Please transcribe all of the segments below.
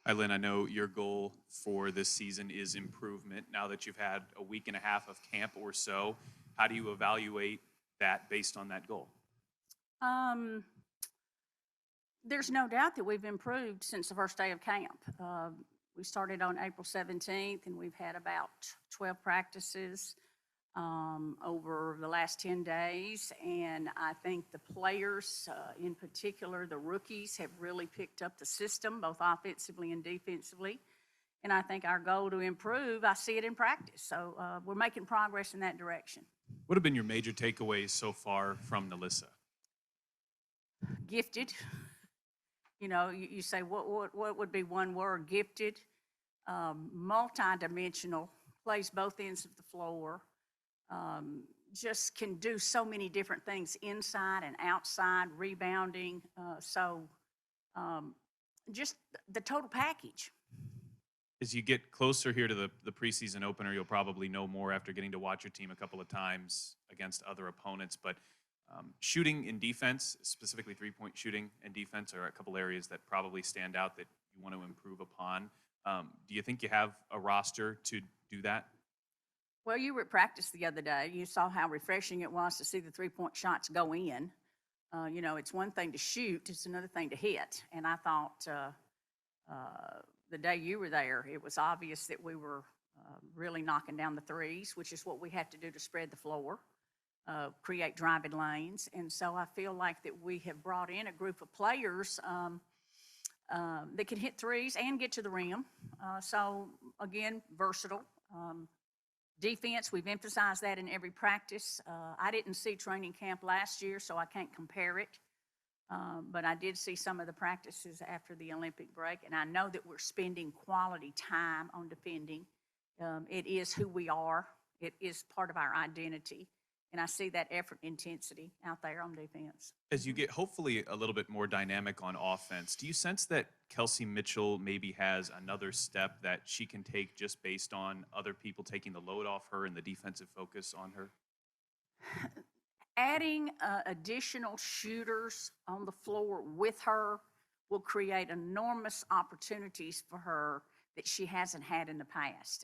Hi, Lynn. I know your goal for this season is improvement. Now that you've had a week and a half of camp or so, how do you evaluate that based on that goal? Um, there's no doubt that we've improved since the first day of camp. We started on April 17th, and we've had about 12 practices over the last 10 days. And I think the players, in particular, the rookies, have really picked up the system, both offensively and defensively. And I think our goal to improve, I see it in practice. So we're making progress in that direction. What have been your major takeaways so far from NaLyssa? Gifted. You know, you say, what would be one word? Gifted, multi-dimensional, plays both ends of the floor, just can do so many different things inside and outside, rebounding. Just the total package. As you get closer here to the preseason opener, you'll probably know more after getting to watch your team a couple of times against other opponents. But shooting and defense, specifically three-point shooting and defense, are a couple areas that probably stand out that you want to improve upon. Do you think you have a roster to do that? Well, you were at practice the other day. You saw how refreshing it was to see the three-point shots go in. You know, it's one thing to shoot, it's another thing to hit. And I thought the day you were there, it was obvious that we were really knocking down the threes, which is what we have to do to spread the floor, create driving lanes. And so I feel like that we have brought in a group of players that can hit threes and get to the rim. So again, versatile. Defense, we've emphasized that in every practice. I didn't see training camp last year, so I can't compare it. But I did see some of the practices after the Olympic break, and I know that we're spending quality time on defending. It is who we are. It is part of our identity. And I see that effort intensity out there on defense. As you get hopefully a little bit more dynamic on offense, do you sense that Kelsey Mitchell maybe has another step that she can take just based on other people taking the load off her and the defensive focus on her? Adding additional shooters on the floor with her will create enormous opportunities for her that she hasn't had in the past.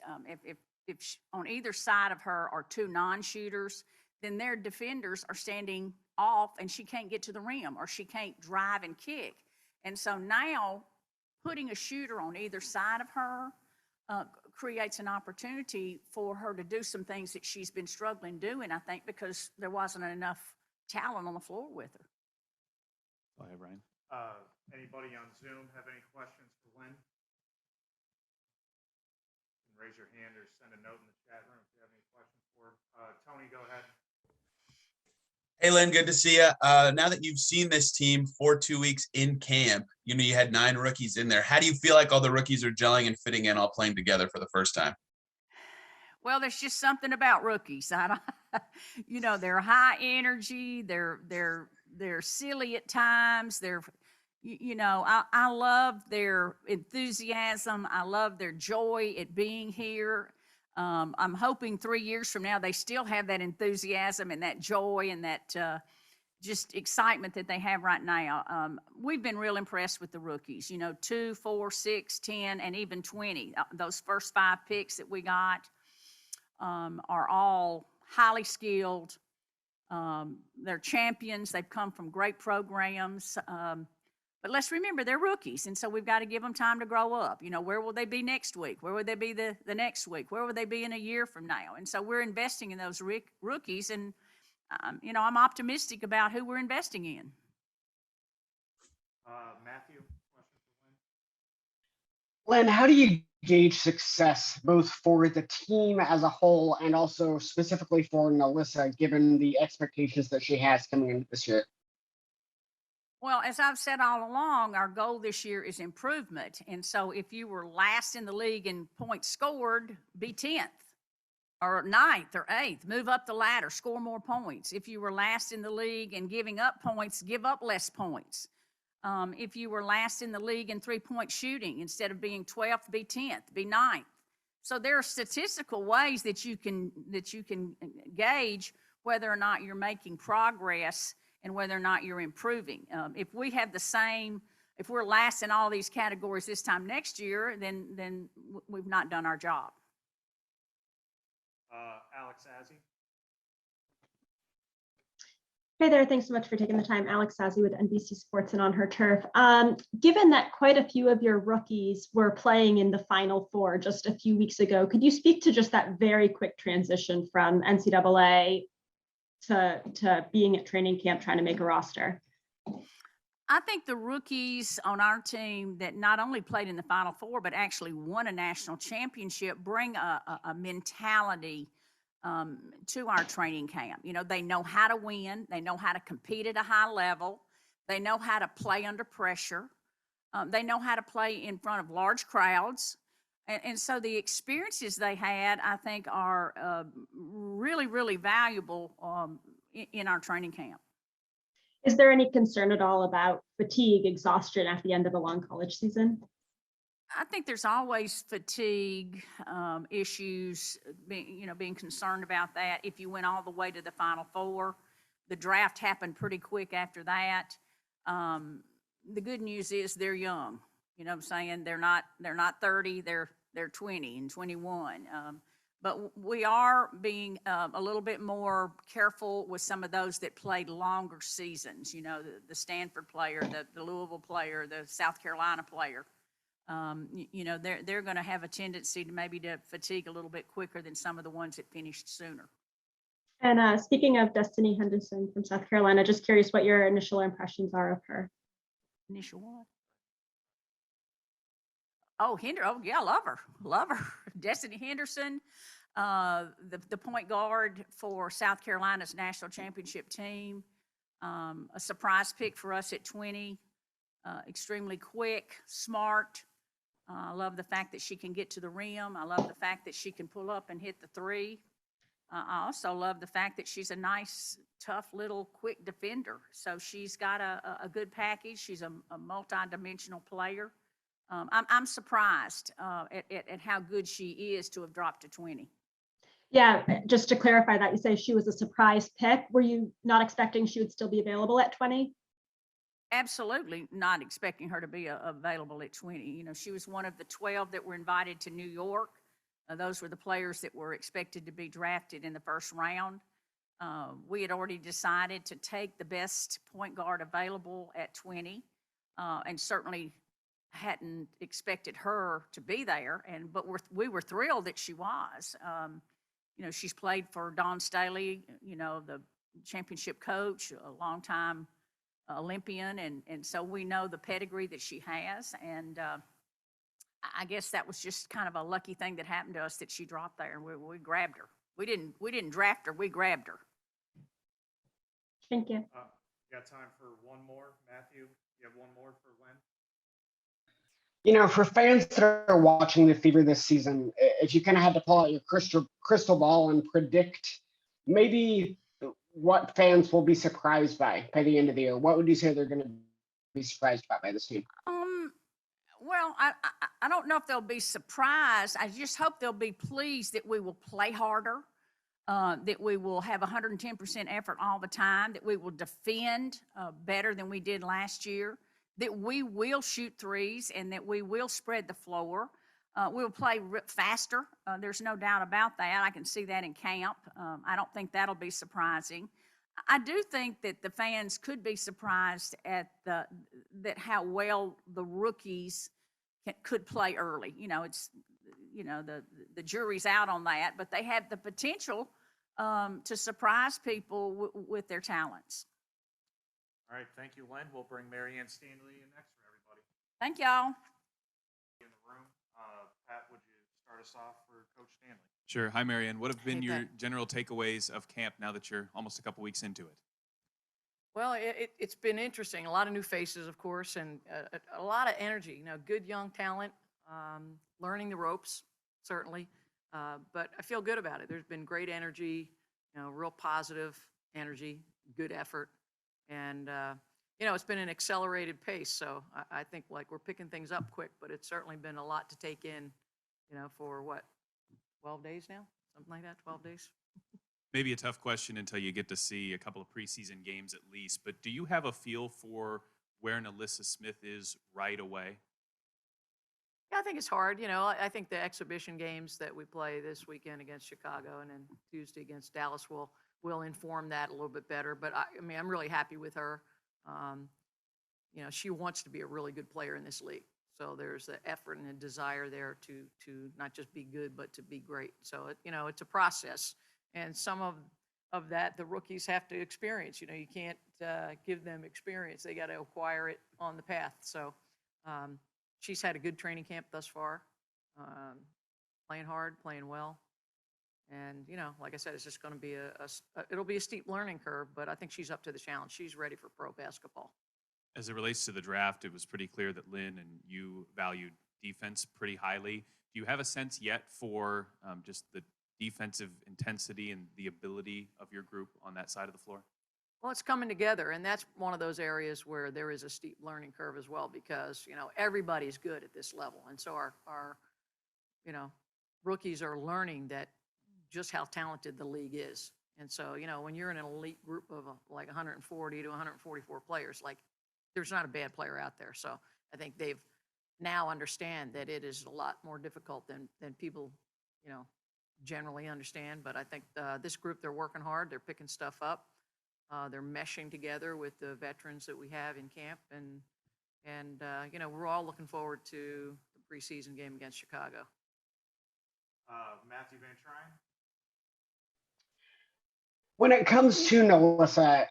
If she, on either side of her are two non-shooters, then their defenders are standing off and she can't get to the rim or she can't drive and kick. And so now putting a shooter on either side of her creates an opportunity for her to do some things that she's been struggling doing, I think, because there wasn't enough talent on the floor with her. Go ahead, Ryan. Anybody on Zoom have any questions for Lynn? You can raise your hand or send a note in the chat room if you have any questions for her. Tony, go ahead. Hey, Lynn, good to see you. Now that you've seen this team for 2 weeks in camp, you know, you had 9 rookies in there. How do you feel like all the rookies are gelling and fitting in, all playing together for the first time? Well, there's just something about rookies. I don't, you know, they're high energy. They're silly at times. You know, I love their enthusiasm. I love their joy at being here. I'm hoping 3 years from now they still have that enthusiasm and that joy and that just excitement that they have right now. We've been real impressed with the rookies. You know, 2, 4, 6, 10, and even 20. Those first 5 picks that we got are all highly skilled. They're champions. They've come from great programs. But let's remember, they're rookies, and so we've got to give them time to grow up. You know, where will they be next week? Where will they be the next week? Where will they be in a year from now? And so we're investing in those rookies, and, you know, I'm optimistic about who we're investing in. Matthew, question for Lynn. Lynn, how do you gauge success both for the team as a whole and also specifically for NaLyssa, given the expectations that she has coming into this year? Well, as I've said all along, our goal this year is improvement. And so if you were last in the league in points scored, be 10th or 9th or 8th, move up the ladder, score more points. If you were last in the league in giving up points, give up less points. If you were last in the league in three-point shooting, instead of being 12th, be 10th, be 9th. So there are statistical ways that you can gauge whether or not you're making progress and whether or not you're improving. If we have the same if we're last in all these categories this time next year, then we've not done our job. Alex Azzi. Hey there, thanks so much for taking the time. Alex Sazzi with NBC Sports and On Her Turf. Given that quite a few of your rookies were playing in the Final Four just a few weeks ago, could you speak to just that very quick transition from NCAA to being at training camp trying to make a roster? I think the rookies on our team that not only played in the Final Four, but actually won a national championship bring a mentality to our training camp. You know, they know how to win. They know how to compete at a high level. They know how to play under pressure. They know how to play in front of large crowds. And so the experiences they had, I think, are really, really valuable in our training camp. Is there any concern at all about fatigue, exhaustion at the end of a long college season? I think there's always fatigue issues, being concerned about that. If you went all the way to the Final Four, the draft happened pretty quick after that. The good news is they're young. You know what I'm saying? They're not 30, they're 20 and 21. But we are being a little bit more careful with some of those that played longer seasons. You know, the Stanford player, the Louisville player, the South Carolina player. They're going to have a tendency to fatigue a little bit quicker than some of the ones that finished sooner. And speaking of Destanni Henderson from South Carolina, just curious what your initial impressions are of her. Initial what? Oh, yeah, love her. Destanni Henderson, the point guard for South Carolina's national championship team. A surprise pick for us at 20. Extremely quick, smart. I love the fact that she can get to the rim. I love the fact that she can pull up and hit the three. I also love the fact that she's a nice, tough little quick defender. So she's got a good package. She's a multi-dimensional player. I'm surprised at how good she is to have dropped to 20. Yeah, just to clarify that, you say she was a surprise pick. Were you not expecting she would still be available at 20? Absolutely not expecting her to be available at 20. You know, she was one of the 12 that were invited to New York. Those were the players that were expected to be drafted in the first round. We had already decided to take the best point guard available at 20, and certainly hadn't expected her to be there. But we were thrilled that she was. She's played for Dawn Staley, the championship coach, a longtime Olympian, and so we know the pedigree that she has, and I guess that was just kind of a lucky thing that happened to us that she dropped there, and we grabbed her. We didn't draft her, we grabbed her. Thank you. Got time for one more. Matthew, you have one more for Lynn? You know, for fans that are watching the Fever this season, if you kind of had to pull out your crystal ball and predict maybe what fans will be surprised by the end of the year, what would you say they're going to be surprised by this team? Well, I don't know if they'll be surprised. I just hope they'll be pleased that we will play harder, that we will have 110% effort all the time, that we will defend better than we did last year, that we will shoot threes, and that we will spread the floor. We'll play faster. There's no doubt about that. I can see that in camp. I don't think that'll be surprising. I do think that the fans could be surprised at that how well the rookies could play early. It's the jury's out on that, but they have the potential to surprise people with their talents. All right, thank you, Lynn. We'll bring Marianne Stanley in next for everybody. Thank y'all. In the room, Pat, would you start us off for Coach Stanley? Sure. Hi, Marianne. What have been Hey, your Pat. general takeaways of camp now that you're almost a couple weeks into it? Well, it's been interesting. A lot of new faces, of course, and a lot of energy. Good young talent, learning the ropes, certainly. But I feel good about it. There's been great energy, real positive energy, good effort. And, it's been an accelerated pace. So I think we're picking things up quick, but it's certainly been a lot to take in, for 12 days now? Something like that, 12 days? Maybe a tough question until you get to see a couple of preseason games at least, but do you have a feel for where NaLyssa Smith is right away? Yeah, I think it's hard. I think the exhibition games that we play this weekend against Chicago and then Tuesday against Dallas will inform that a little bit better. But I mean, I'm really happy with her. She wants to be a really good player in this league. So there's the effort and the desire there to not just be good, but to be great. So it's a process, and some of that the rookies have to experience. You can't give them experience; they got to acquire it on the path. So she's had a good training camp thus far, playing hard, playing well, and like I said, it's just going to be it'll be a steep learning curve, but I think she's up to the challenge. She's ready for pro basketball. As it relates to the draft, it was pretty clear that Lynn and you valued defense pretty highly. Do you have a sense yet for just the defensive intensity and the ability of your group on that side of the floor? Well, it's coming together, and that's one of those areas where there is a steep learning curve as well, because everybody's good at this level, and so our rookies are learning that just how talented the league is. And so when you're in an elite group of like 140 to 144 players, like, there's not a bad player out there. So I think they've now understand that it is a lot more difficult than people, generally understand. But I think this group, they're working hard. They're picking stuff up. They're meshing together with the veterans that we have in camp. And we're all looking forward to the preseason game against Chicago. Matthew Van Trine. When it comes to NaLyssa,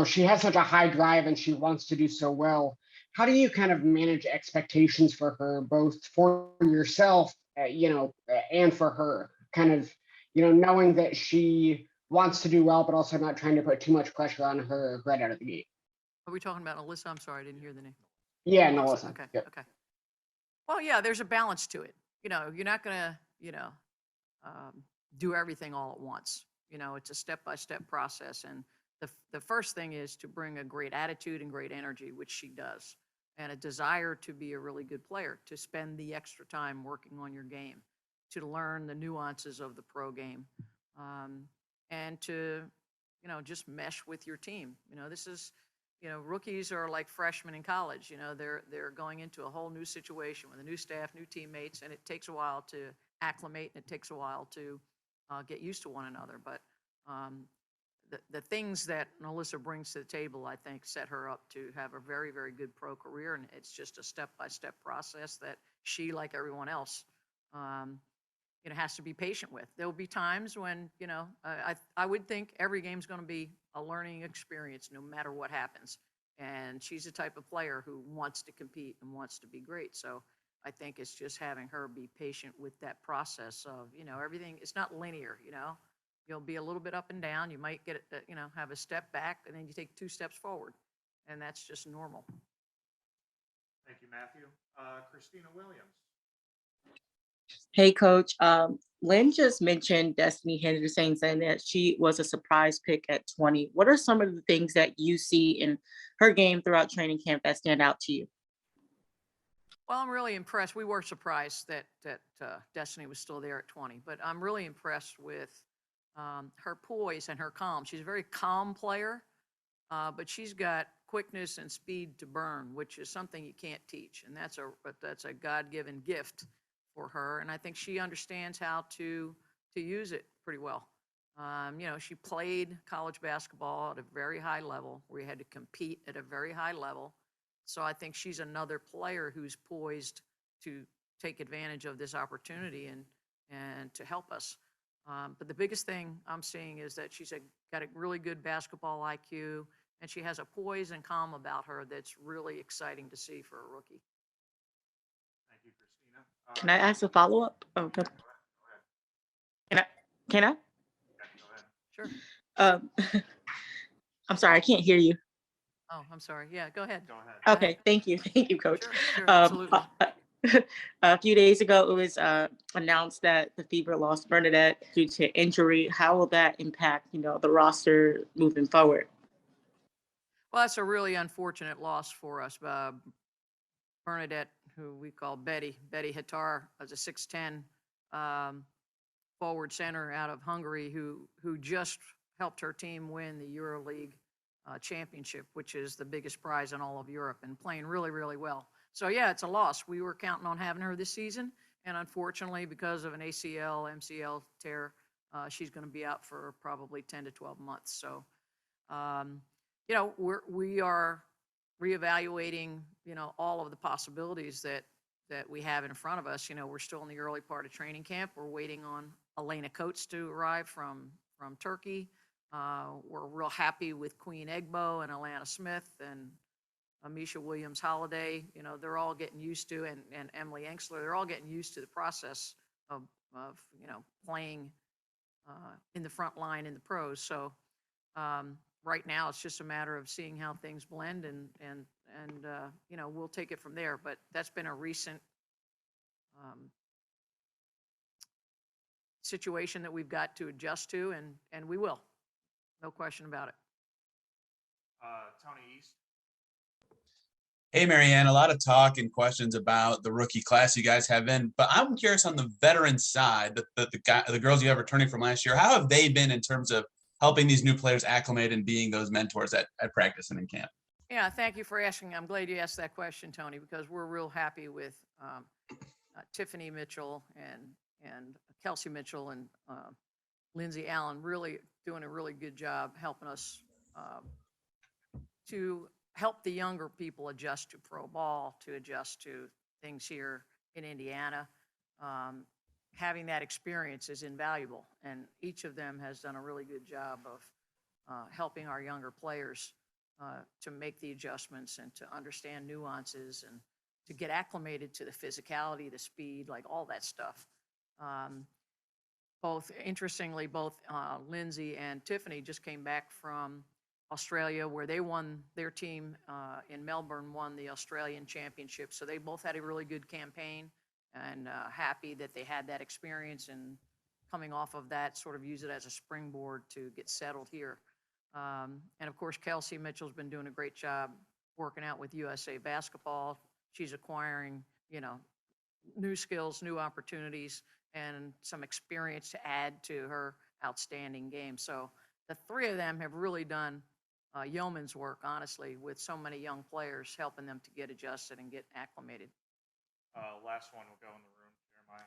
she has such a high drive and she wants to do so well. How do you kind of manage expectations for her, both for yourself, and for her? Kind of, knowing that she wants to do well, but also not trying to put too much pressure on her right out of the gate. Are we talking about NaLyssa? I'm sorry, I didn't hear the name. Yeah, NaLyssa. Okay. Yep. Okay. Well, yeah, there's a balance to it. You're not gonna, do everything all at once. It's a step-by-step process. And the first thing is to bring a great attitude and great energy, which she does, and a desire to be a really good player, to spend the extra time working on your game, to learn the nuances of the pro game, and to, just mesh with your team. This is, rookies are like freshmen in college. They're going into a whole new situation with a new staff, new teammates, and it takes a while to acclimate, and it takes a while to get used to one another. But the things that NaLyssa brings to the table, I think, set her up to have a very, very good pro career. And it's just a step-by-step process that she, like everyone else, has to be patient with. There'll be times when, I would think every game's going to be a learning experience no matter what happens. And she's the type of player who wants to compete and wants to be great. So I think it's just having her be patient with that process of, everything. It's not linear, You'll be a little bit up and down. You might get, have a step back, and then you take 2 steps forward. And that's just normal. Thank you, Matthew. Christina Williams. Hey, Coach. Lynn just mentioned Destanni Henderson, saying that she was a surprise pick at 20. What are some of the things that you see in her game throughout training camp that stand out to you? Well, I'm really impressed. We were surprised that Destanni was still there at 20, but I'm really impressed with her poise and her calm. She's a very calm player, but she's got quickness and speed to burn, which is something you can't teach, and that's a God-given gift for her. And I think she understands how to use it pretty well. She played college basketball at a very high level, where you had to compete at a very high level. So I think she's another player who's poised to take advantage of this opportunity and to help us. But the biggest thing I'm seeing is that she's got a really good basketball IQ, and she has a poise and calm about her that's really exciting to see for a rookie. Thank you, Christina. Can I ask a follow-up? Oh, go good. ahead. Can I? Yeah, go ahead. Sure. I'm sorry, I can't hear you. Oh, I'm sorry. Yeah, go ahead. Go ahead. Okay, thank you, Coach. Sure, absolutely. A few days ago, it was announced that the Fever lost Bernadette due to injury. How will that impact, the roster moving forward? Well, that's a really unfortunate loss for us. Bernadette, who we call Betty Hattar, was a 6'10" forward center out of Hungary who just helped her team win the EuroLeague championship, which is the biggest prize in all of Europe, and playing really, really well. So yeah, it's a loss. We were counting on having her this season, and unfortunately, because of an ACL, MCL tear, she's going to be out for probably 10 to 12 months. So, you know, we are reevaluating, you know, all of the possibilities that we have in front of us. You know, we're still in the early part of training camp. We're waiting on Elena Coates to arrive from Turkey. We're real happy with Queen Egbo and Alanna Smith and Ameshya Williams-Holliday. You know, they're all getting used to, and Emily Engstler, they're all getting used to the process of you know, playing in the front line in the pros. So right now it's just a matter of seeing how things blend, and you know, we'll take it from there. But that's been a recent situation that we've got to adjust to, and we will. No question about it. Tony East. Hey, Marianne, a lot of talk and questions about the rookie class you guys have in, but I'm curious on the veteran side, the girls you have returning from last year, how have they been in terms of helping these new players acclimate and being those mentors at practice and in camp? Yeah, thank you for asking. I'm glad you asked that question, Tony, because we're real happy with Tiffany Mitchell and Kelsey Mitchell and Lindsay Allen really doing a really good job helping us to help the younger people adjust to pro ball, to adjust to things here in Indiana. Having that experience is invaluable, and each of them has done a really good job of helping our younger players to make the adjustments and to understand nuances and to get acclimated to the physicality, the speed, like all that stuff. Interestingly, both Lindsay and Tiffany just came back from Australia, where they won, their team in Melbourne won the Australian Championship. So they both had a really good campaign, and happy that they had that experience, and coming off of that, sort of use it as a springboard to get settled here. And of course, Kelsey Mitchell's been doing a great job working out with USA Basketball. She's acquiring, you know, new skills, new opportunities, and some experience to add to her outstanding game. So the three of them have really done yeoman's work, honestly, with so many young players, helping them to get adjusted and get acclimated. Last one will go in the room, Jeremiah.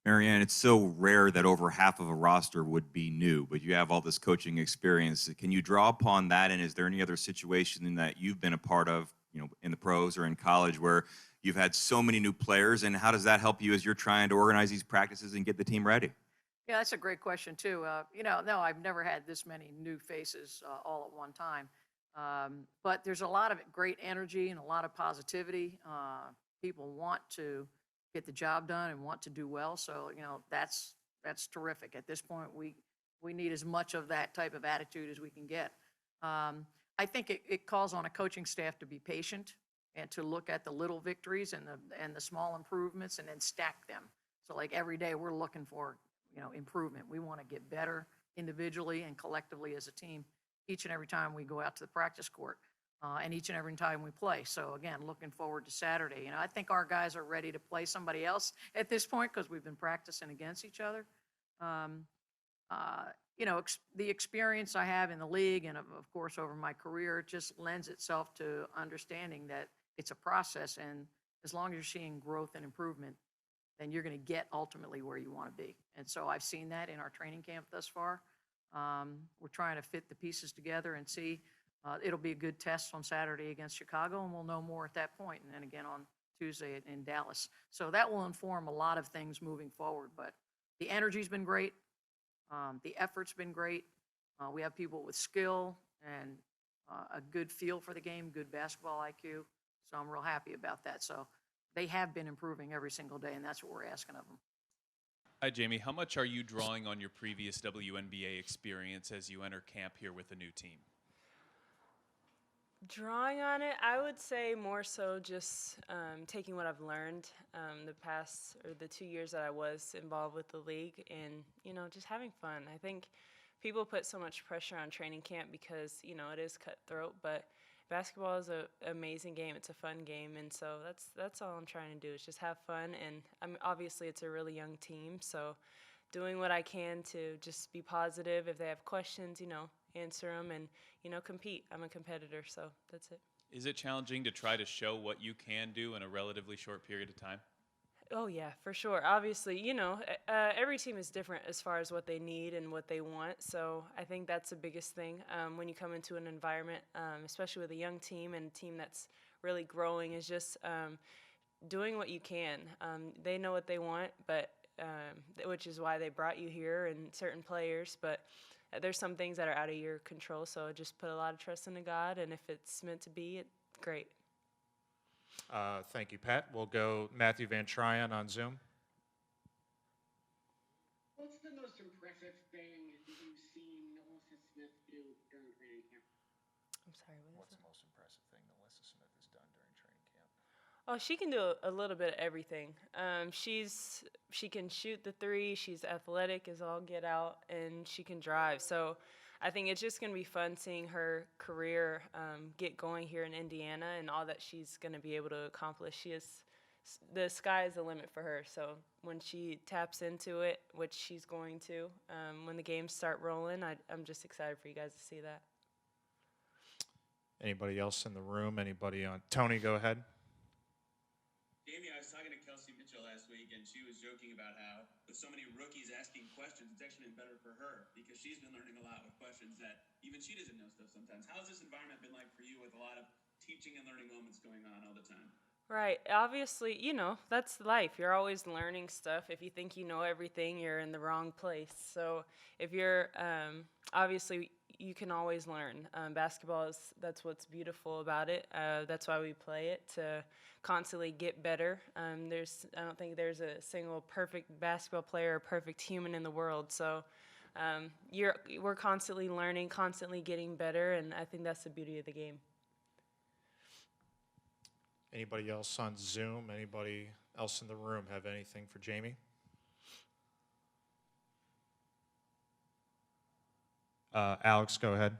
Marianne, it's so rare that over half of a roster would be new, but you have all this coaching experience. Can you draw upon that? And is there any other situation that you've been a part of, you know, in the pros or in college, where you've had so many new players? And how does that help you as you're trying to organize these practices and get the team ready? Yeah, that's a great question, too. You know, no, I've never had this many new faces all at one time. But there's a lot of great energy and a lot of positivity. People want to get the job done and want to do well. So, you know, that's terrific. At this point, we need as much of that type of attitude as we can get. I think it calls on a coaching staff to be patient and to look at the little victories and the small improvements and then stack them. So like every day we're looking for, you know, improvement. We want to get better individually and collectively as a team each and every time we go out to the practice court. And each and every time we play. So again, looking forward to Saturday. You know, I think our guys are ready to play somebody else at this point because we've been practicing against each other. You know, the experience I have in the league and of course over my career just lends itself to understanding that it's a process, and as long as you're seeing growth and improvement, then you're going to get ultimately where you want to be. And so I've seen that in our training camp thus far. We're trying to fit the pieces together and see. It'll be a good test on Saturday against Chicago, and we'll know more at that point, and then again on Tuesday in Dallas. So that will inform a lot of things moving forward. But the energy's been great. The effort's been great. We have people with skill and a good feel for the game, good basketball IQ. So I'm real happy about that. So they have been improving every single day, and that's what we're asking of them. Hi, Jamie. How much are you drawing on your previous WNBA experience as you enter camp here with a new team? Drawing on it, I would say more so just taking what I've learned the 2 years that I was involved with the league, and, you know, just having fun. I think people put so much pressure on training camp because, you know, it is cutthroat, but basketball is an amazing game. It's a fun game, and so that's all I'm trying to do is just have fun. And obviously it's a really young team, so doing what I can to just be positive. If they have questions, you know, answer them and, compete. I'm a competitor, so that's it. Is it challenging to try to show what you can do in a relatively short period of time? Oh yeah, for sure. Obviously, every team is different as far as what they need and what they want. So I think that's the biggest thing when you come into an environment, especially with a young team and a team that's really growing, is just doing what you can. They know what they want, but which is why they brought you here and certain players. But there's some things that are out of your control. So just put a lot of trust into God, and if it's meant to be, it's great. Thank you, Pat. We'll go Matthew Van Tryon on Zoom. What's the most impressive thing you've seen NaLyssa Smith do during training camp? I'm sorry, what is What's the most impressive thing NaLyssa Smith has done during training camp? Oh, she can do a little bit of everything. She can shoot the three. She's athletic as all get out, and she can drive. So I think it's just going to be fun seeing her career get going here in Indiana and all that she's going to be able to accomplish. The sky is the limit for her. So when she taps into it, which she's going to, when the games start rolling, I'm just excited for you guys to see that. Anybody else in the room? Anybody on? Tony, go ahead. Jamie, I was talking to Kelsey Mitchell last week, and she was joking about how with so many rookies asking questions, it's actually been better for her because she's been learning a lot with questions that even she doesn't know stuff sometimes. How's this environment been like for you with a lot of teaching and learning moments going on all the time? Right. Obviously, that's life. You're always learning stuff. If you think you know everything, you're in the wrong place. So if you're, obviously, you can always learn. Basketball that's what's beautiful about it. That's why we play it, to constantly get better. I don't think there's a single perfect basketball player or perfect human in the world. So we're constantly learning, constantly getting better, and I think that's the beauty of the game. Anybody else on Zoom? Anybody else in the room have anything for Jamie? Alex, go ahead.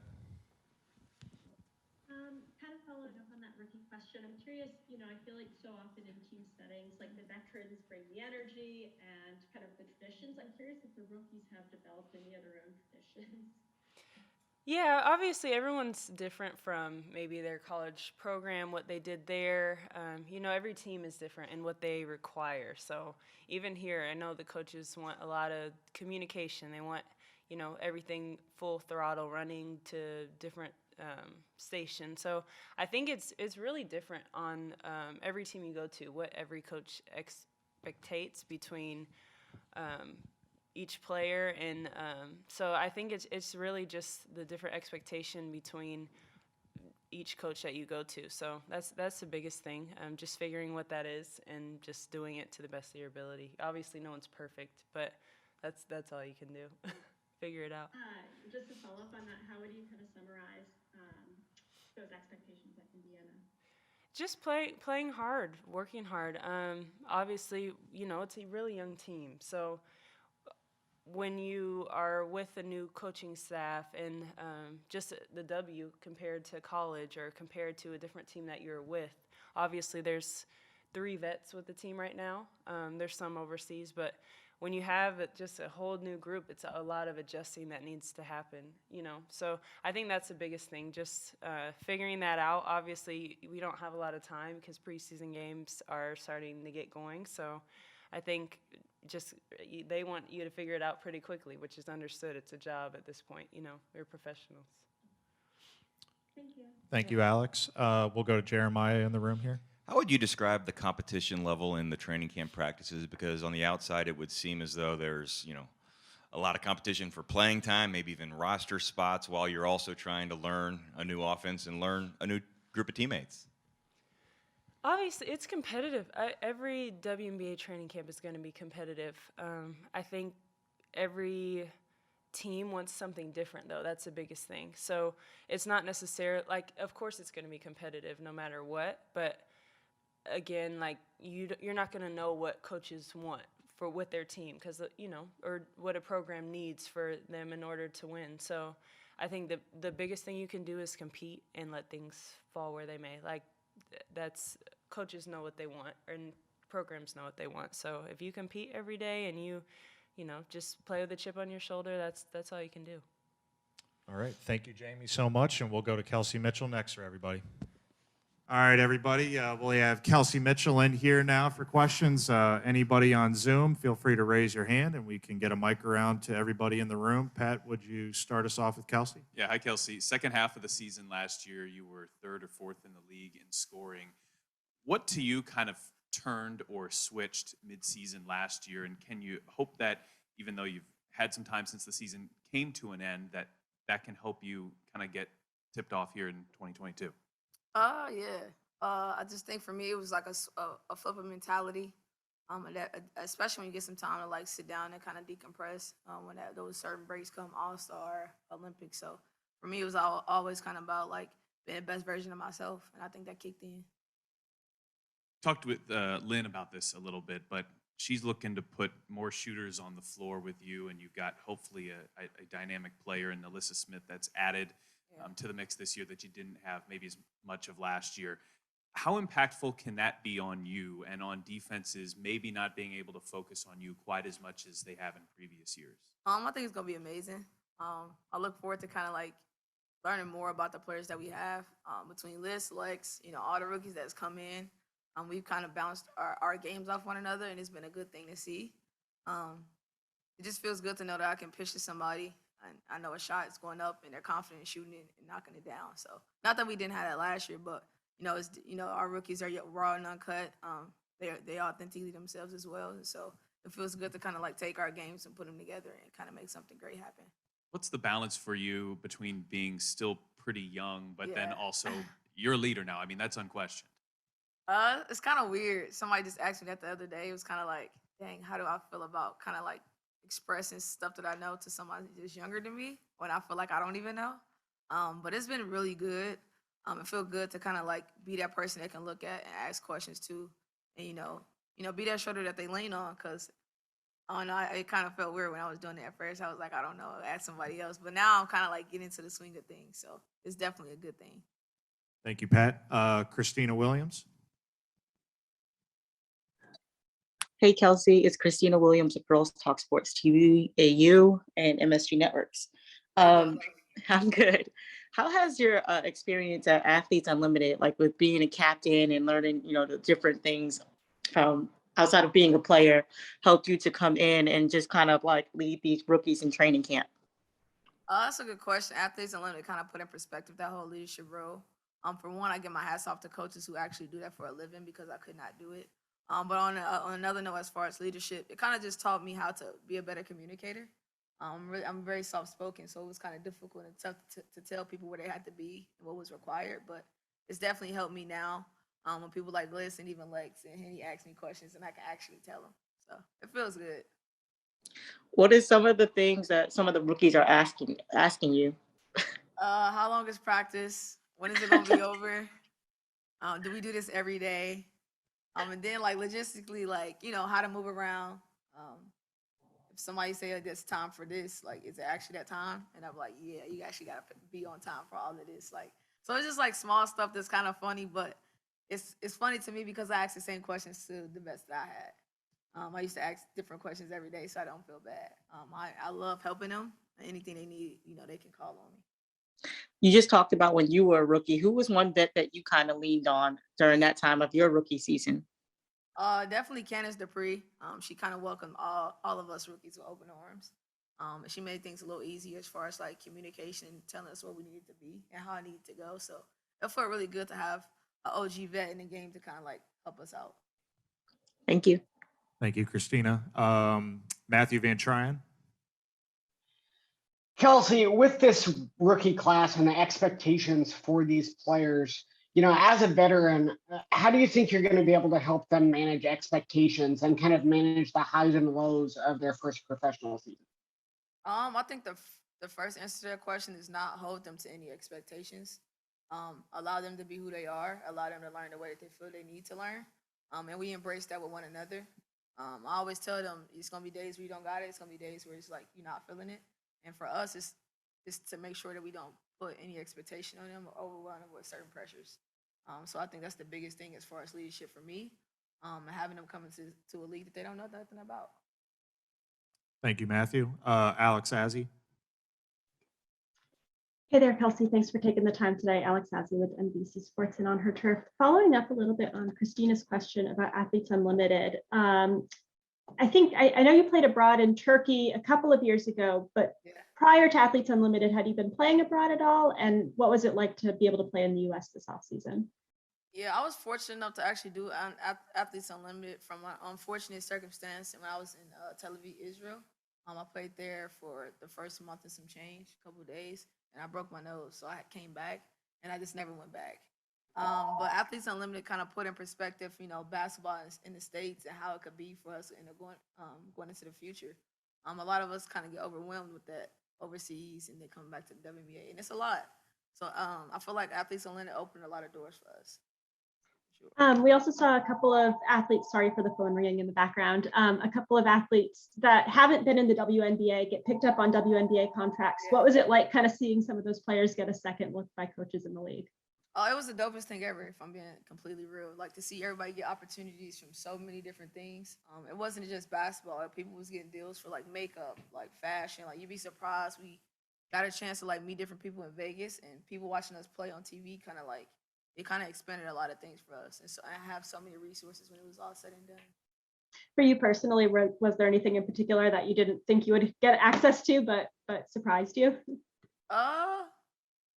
Kind of following up on that rookie question, I'm curious, I feel like so often in team settings, like the veterans bring the energy and kind of the traditions. I'm curious if the rookies have developed any of their own traditions. Yeah, obviously everyone's different from maybe their college program, what they did there. Every team is different in what they require. So even here, I know the coaches want a lot of communication. They want, everything full throttle, running to different stations. So I think it's really different on every team you go to, what every coach expectates between each player, and so I think it's really just the different expectation between each coach that you go to. So that's the biggest thing, just figuring what that is and just doing it to the best of your ability. Obviously, no one's perfect, but that's all you can do. Figure it out. Just to follow up on that, how would you kind of summarize those expectations at Indiana? Just playing hard, working hard. Obviously, it's a really young team, so when you are with a new coaching staff and just the W compared to college or compared to a different team that you're with, obviously there's 3 vets with the team right now. There's some overseas, but when you have just a whole new group, it's a lot of adjusting that needs to happen, So I think that's the biggest thing, just figuring that out. Obviously, we don't have a lot of time because preseason games are starting to get going, so I think just they want you to figure it out pretty quickly, which is understood. It's a job at this point, we're professionals. Thank you. Thank you, Alex. We'll go to Jeremiah in the room here. How would you describe the competition level in the training camp practices? Because on the outside, it would seem as though there's, a lot of competition for playing time, maybe even roster spots, while you're also trying to learn a new offense and learn a new group of teammates. Obviously, it's competitive. Every WNBA training camp is going to be competitive. I think every team wants something different, though. That's the biggest thing. So it's not necessarily, of course it's going to be competitive no matter what, but again, you're not going to know what coaches want with their team because, or what a program needs for them in order to win. So I think the biggest thing you can do is compete and let things fall where they may. That's coaches know what they want and programs know what they want. So if you compete every day and you just play with a chip on your shoulder, that's all you can do. All right. Thank you, Jamie, so much. And we'll go to Kelsey Mitchell next for everybody. All right, everybody. We have Kelsey Mitchell in here now for questions. Anybody on Zoom, feel free to raise your hand and we can get a mic around to everybody in the room. Pat, would you start us off with Kelsey? Yeah, hi, Kelsey. Second half of the season last year, you were third or fourth in the league in scoring. What to you kind of turned or switched midseason last year? And can you hope that even though you've had some time since the season came to an end, that can help you kind of get tipped off here in 2022? Yeah. I just think for me it was like a flip of mentality. And that, especially when you get some time to like sit down and kind of decompress. When those certain breaks come, All-Star, Olympics. So for me, it was always kind of about like being the best version of myself, and I think that kicked in. Talked with Lynn about this a little bit, but she's looking to put more shooters on the floor with you, and you've got hopefully a dynamic player in NaLyssa Smith that's added to the mix this year that you didn't have maybe as much of last year. How impactful can that be on you and on defenses maybe not being able to focus on you quite as much as they have in previous years? I think it's gonna be amazing. I look forward to kind of like learning more about the players that we have between Liz, Lex, all the rookies that's come in. We've kind of bounced our games off one another, and it's been a good thing to see. It just feels good to know that I can pitch to somebody, and I know a shot is going up, and they're confident in shooting it and knocking it down. So not that we didn't have that last year, but it's our rookies are raw and uncut. They authentically themselves as well, and so it feels good to kind of like take our games and put them together and kind of make something great happen. What's the balance for you between being still pretty young, but then Yeah. also you're a leader now? I mean, that's unquestioned. It's kind of weird. Somebody just asked me that the other day. It was kind of like, dang, how do I feel about kind of like expressing stuff that I know to somebody just younger than me when I feel like I don't even know? But it's been really good. It feels good to kind of like be that person that can look at and ask questions to, and be that shoulder that they lean on. Cause I don't know, it kind of felt weird when I was doing it at first. I was like, I don't know, ask somebody else. But now I'm kind of like getting into the swing of things. So it's definitely a good thing. Thank you, Pat. Christina Williams. Hey, Kelsey, it's Christina Williams of Girls Talk Sports TV, AU, and MSG Networks. I'm good. How has your experience at Athletes Unlimited, like with being a captain and learning, the different things outside of being a player, helped you to come in and just kind of like lead these rookies in training camp? That's a good question. Athletes Unlimited kind of put in perspective that whole leadership role. For one, I give my hats off to coaches who actually do that for a living because I could not do it. But on another note, as far as leadership, it kind of just taught me how to be a better communicator. I'm very soft-spoken, so it was kind of difficult and tough to tell people where they had to be and what was required. But it's definitely helped me now when people like Liz and even Lex and Henny ask me questions and I can actually tell them. So it feels good. What is some of the things that some of the rookies are asking you? How long is practice? When is it gonna be over? Do we do this every day? And then like logistically, like, how to move around. If somebody say it's time for this, like, is it actually that time? And I'm like, yeah, you actually gotta be on time for all of this. Like, so it's just like small stuff that's kind of funny, but it's funny to me because I ask the same questions to the best that I had. I used to ask different questions every day, so I don't feel bad. I love helping them. Anything they need, they can call on me. You just talked about when you were a rookie. Who was one vet that you kind of leaned on during that time of your rookie season? Definitely Candace Dupree. She kind of welcomed all of us rookies with open arms. And she made things a little easier as far as like communication and telling us where we needed to be and how I needed to go. So it felt really good to have an OG vet in the game to kind of like help us out. Thank you. Thank you, Christina. Matthew Van Tryon. Kelsey, with this rookie class and the expectations for these players, as a veteran, how do you think you're going to be able to help them manage expectations and kind of manage the highs and lows of their first professional season? I think the first answer to that question is not hold them to any expectations. Allow them to be who they are. Allow them to learn the way that they feel they need to learn. And we embrace that with one another. I always tell them it's going to be days where you don't got it. It's going to be days where it's like you're not feeling it. And for us, it's to make sure that we don't put any expectation on them or overwhelm them with certain pressures. So I think that's the biggest thing as far as leadership for me, and having them come into a league that they don't know nothing about. Thank you, Matthew. Alex Azzi. Hey there, Kelsey. Thanks for taking the time today. Alex Azzi with NBC Sports and On Her Turf. Following up a little bit on Christina's question about Athletes Unlimited. I know you played abroad in Turkey a couple of years ago, but Yeah. prior to Athletes Unlimited, had you been playing abroad at all? And what was it like to be able to play in the US this offseason? Yeah, I was fortunate enough to actually do Athletes Unlimited from an unfortunate circumstance. And when I was in Tel Aviv, Israel, I played there for the first month and some change, a couple of days, and I broke my nose. So I came back, and I just never went back. But Athletes Unlimited kind of put in perspective, basketball in the States and how it could be for us going into the future. A lot of us kind of get overwhelmed with that overseas and then coming back to the WNBA, and it's a lot. So I feel like Athletes Unlimited opened a lot of doors for us. Sure. We also saw a couple of athletes, sorry for the phone ringing in the background, a couple of athletes that haven't been in the WNBA get picked up on WNBA contracts. Yeah. What was it like kind of seeing some of those players get a second look by coaches in the league? Oh, it was the dopest thing ever, if I'm being completely real. Like, to see everybody get opportunities from so many different things. It wasn't just basketball. Like, people was getting deals for, like, makeup, like, fashion. Like, you'd be surprised. We got a chance to, like, meet different people in Vegas, and people watching us play on TV kind of, like, it kind of expanded a lot of things for us. And so I have so many resources when it was all said and done. For you personally, was there anything in particular that you didn't think you would get access to, but surprised you?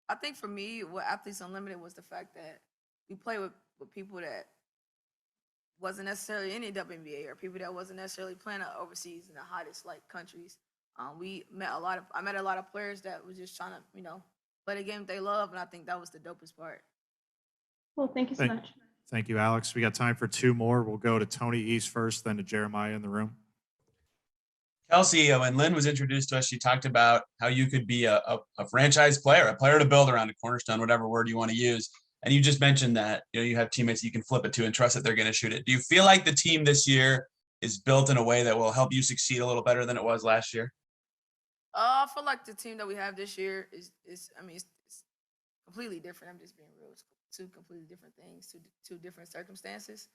I think for me, what Athletes Unlimited was the fact that we play with people that wasn't necessarily in the WNBA, or people that wasn't necessarily playing overseas in the hottest like countries. I met a lot of players that was just trying to, play the game they love, and I think that was the dopest part. Well, thank you so much. Thank you, Alex. We got time for two more. We'll go to Tony East first, then to Jeremiah in the room. Kelsey, when Lynn was introduced to us, she talked about how you could be a franchise player, a player to build around, a cornerstone, whatever word you want to use. And you just mentioned that you have teammates you can flip it to and trust that they're going to shoot it. Do you feel like the team this year is built in a way that will help you succeed a little better than it was last year? I feel like the team that we have this year is it's completely different. I'm just being real. It's two completely different things, two different circumstances.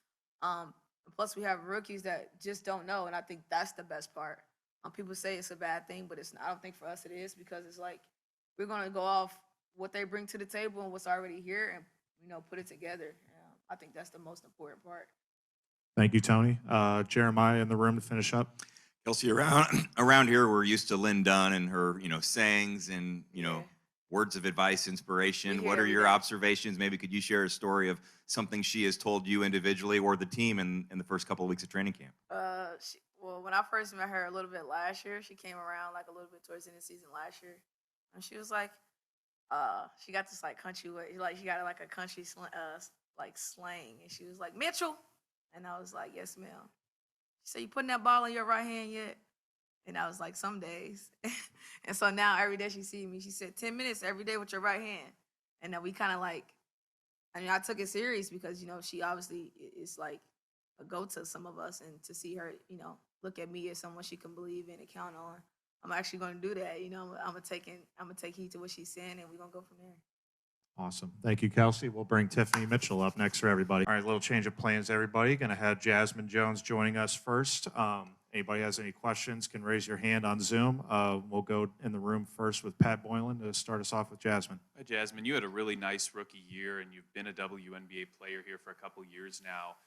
Plus, we have rookies that just don't know, and I think that's the best part. People say it's a bad thing, but it's not. I don't think for us it is, because it's like we're going to go off what they bring to the table and what's already here, and put it together. I think that's the most important part. Thank you, Tony. Jeremiah in the room to finish up. Kelsey, around here, we're used to Lin Dunn and her, sayings and, Yeah. words of advice, inspiration. We hear What are every your day. observations? Maybe could you share a story of something she has told you individually or the team in the first couple of weeks of training camp? Well, when I first met her a little bit last year, she came around like a little bit towards the end of the season last year, and she was like, she got this like country way, like she got like a country like slang, and she was like, Mitchell, and I was like, yes, ma'am. She said, you putting that ball in your right hand yet? And I was like, some days. And so now every day she sees me, she said 10 minutes every day with your right hand. And then we kind of like, I took it serious because, she obviously is like a go-to some of us, and to see her, look at me as someone she can believe in and count on. I'm actually going to do that. I'm gonna take heed to what she's saying, and we're gonna go from there. Awesome. Thank you, Kelsey. We'll bring Tiffany Mitchell up next for everybody. All right, a little change of plans, everybody. Going to have Jazmine Jones joining us first. Anybody has any questions can raise your hand on Zoom. We'll go in the room first with Pat Boylan to start us off with Jazmine. Hi, Jazmine. You had a really nice rookie year, and you've been a WNBA player here for a couple years now.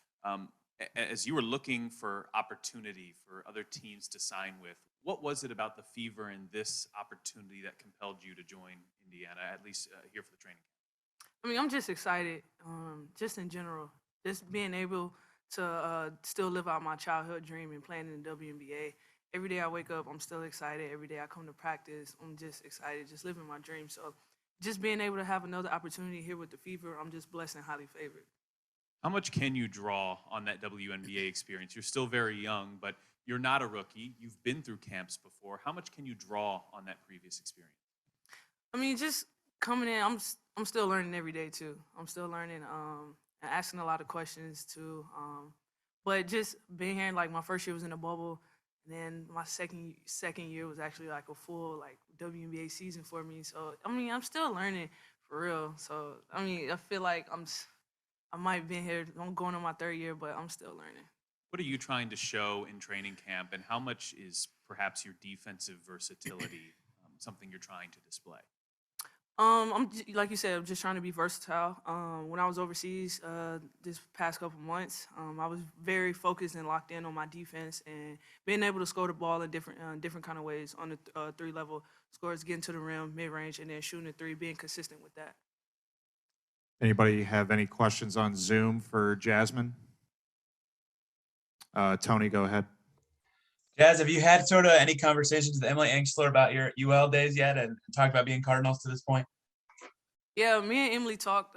As you were looking for opportunity for other teams to sign with, what was it about the Fever and this opportunity that compelled you to join Indiana, at least here for the training camp? I'm just excited, just in general, just being able to still live out my childhood dream and playing in the WNBA. Every day I wake up, I'm still excited. Every day I come to practice, I'm just excited, just living my dream. So just being able to have another opportunity here with the Fever, I'm just blessed and highly favored. How much can you draw on that WNBA experience? You're still very young, but you're not a rookie. You've been through camps before. How much can you draw on that previous experience? Just coming in, I'm still learning every day too. I'm still learning and asking a lot of questions too. But just being here, like my first year was in a bubble, and then my second year was actually like a full like WNBA season for me. So I'm still learning for real. So I feel like I might have been here. I'm going on my third year, but I'm still learning. What are you trying to show in training camp, and how much is perhaps your defensive versatility something you're trying to display? Like you said, I'm just trying to be versatile. When I was overseas this past couple months, I was very focused and locked in on my defense and being able to score the ball in different kind of ways on the 3 level scores, getting to the rim, mid range, and then shooting the three, being consistent with that. Anybody have any questions on Zoom for Jazmine? Tony, go ahead. Jazz, have you had sort of any conversations with Emily Engstler about your UL days yet and talked about being Cardinals to this point? Yeah, me and Emily talked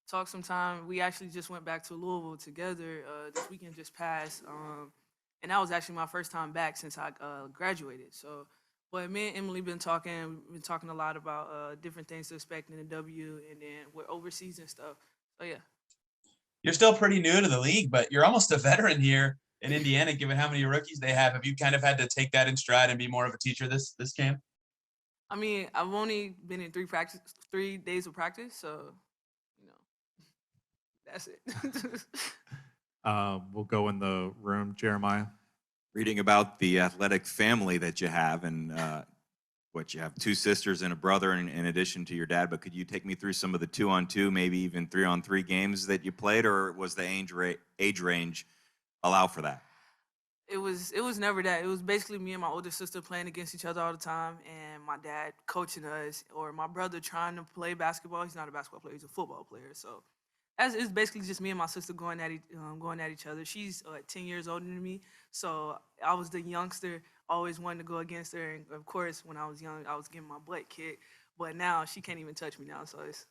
sometime. We actually just went back to Louisville together this weekend just passed, and that was actually my first time back since I graduated. So, but me and Emily been talking a lot about different things to expect in the W, and then with overseas and stuff. So yeah. You're still pretty new to the league, but you're almost a veteran here in Indiana, given how many rookies they have. Have you kind of had to take that in stride and be more of a teacher this camp? I mean, I've only been in 3 days of practice, so that's it. We'll go in the room, Jeremiah. Reading about the athletic family that you have, and you have 2 sisters and a brother in addition to your dad, but could you take me through some of the 2-on-2, maybe even 3-on-3 games that you played, or was the age range allow for that? It was never that. It was basically me and my older sister playing against each other all the time, and my dad coaching us, or my brother trying to play basketball. He's not a basketball player; he's a football player. So it's basically just me and my sister going at each other. She's 10 years older than me, so I was the youngster, always wanting to go against her. And of course, when I was young, I was getting my butt kicked. But now she can't even touch me now, so it's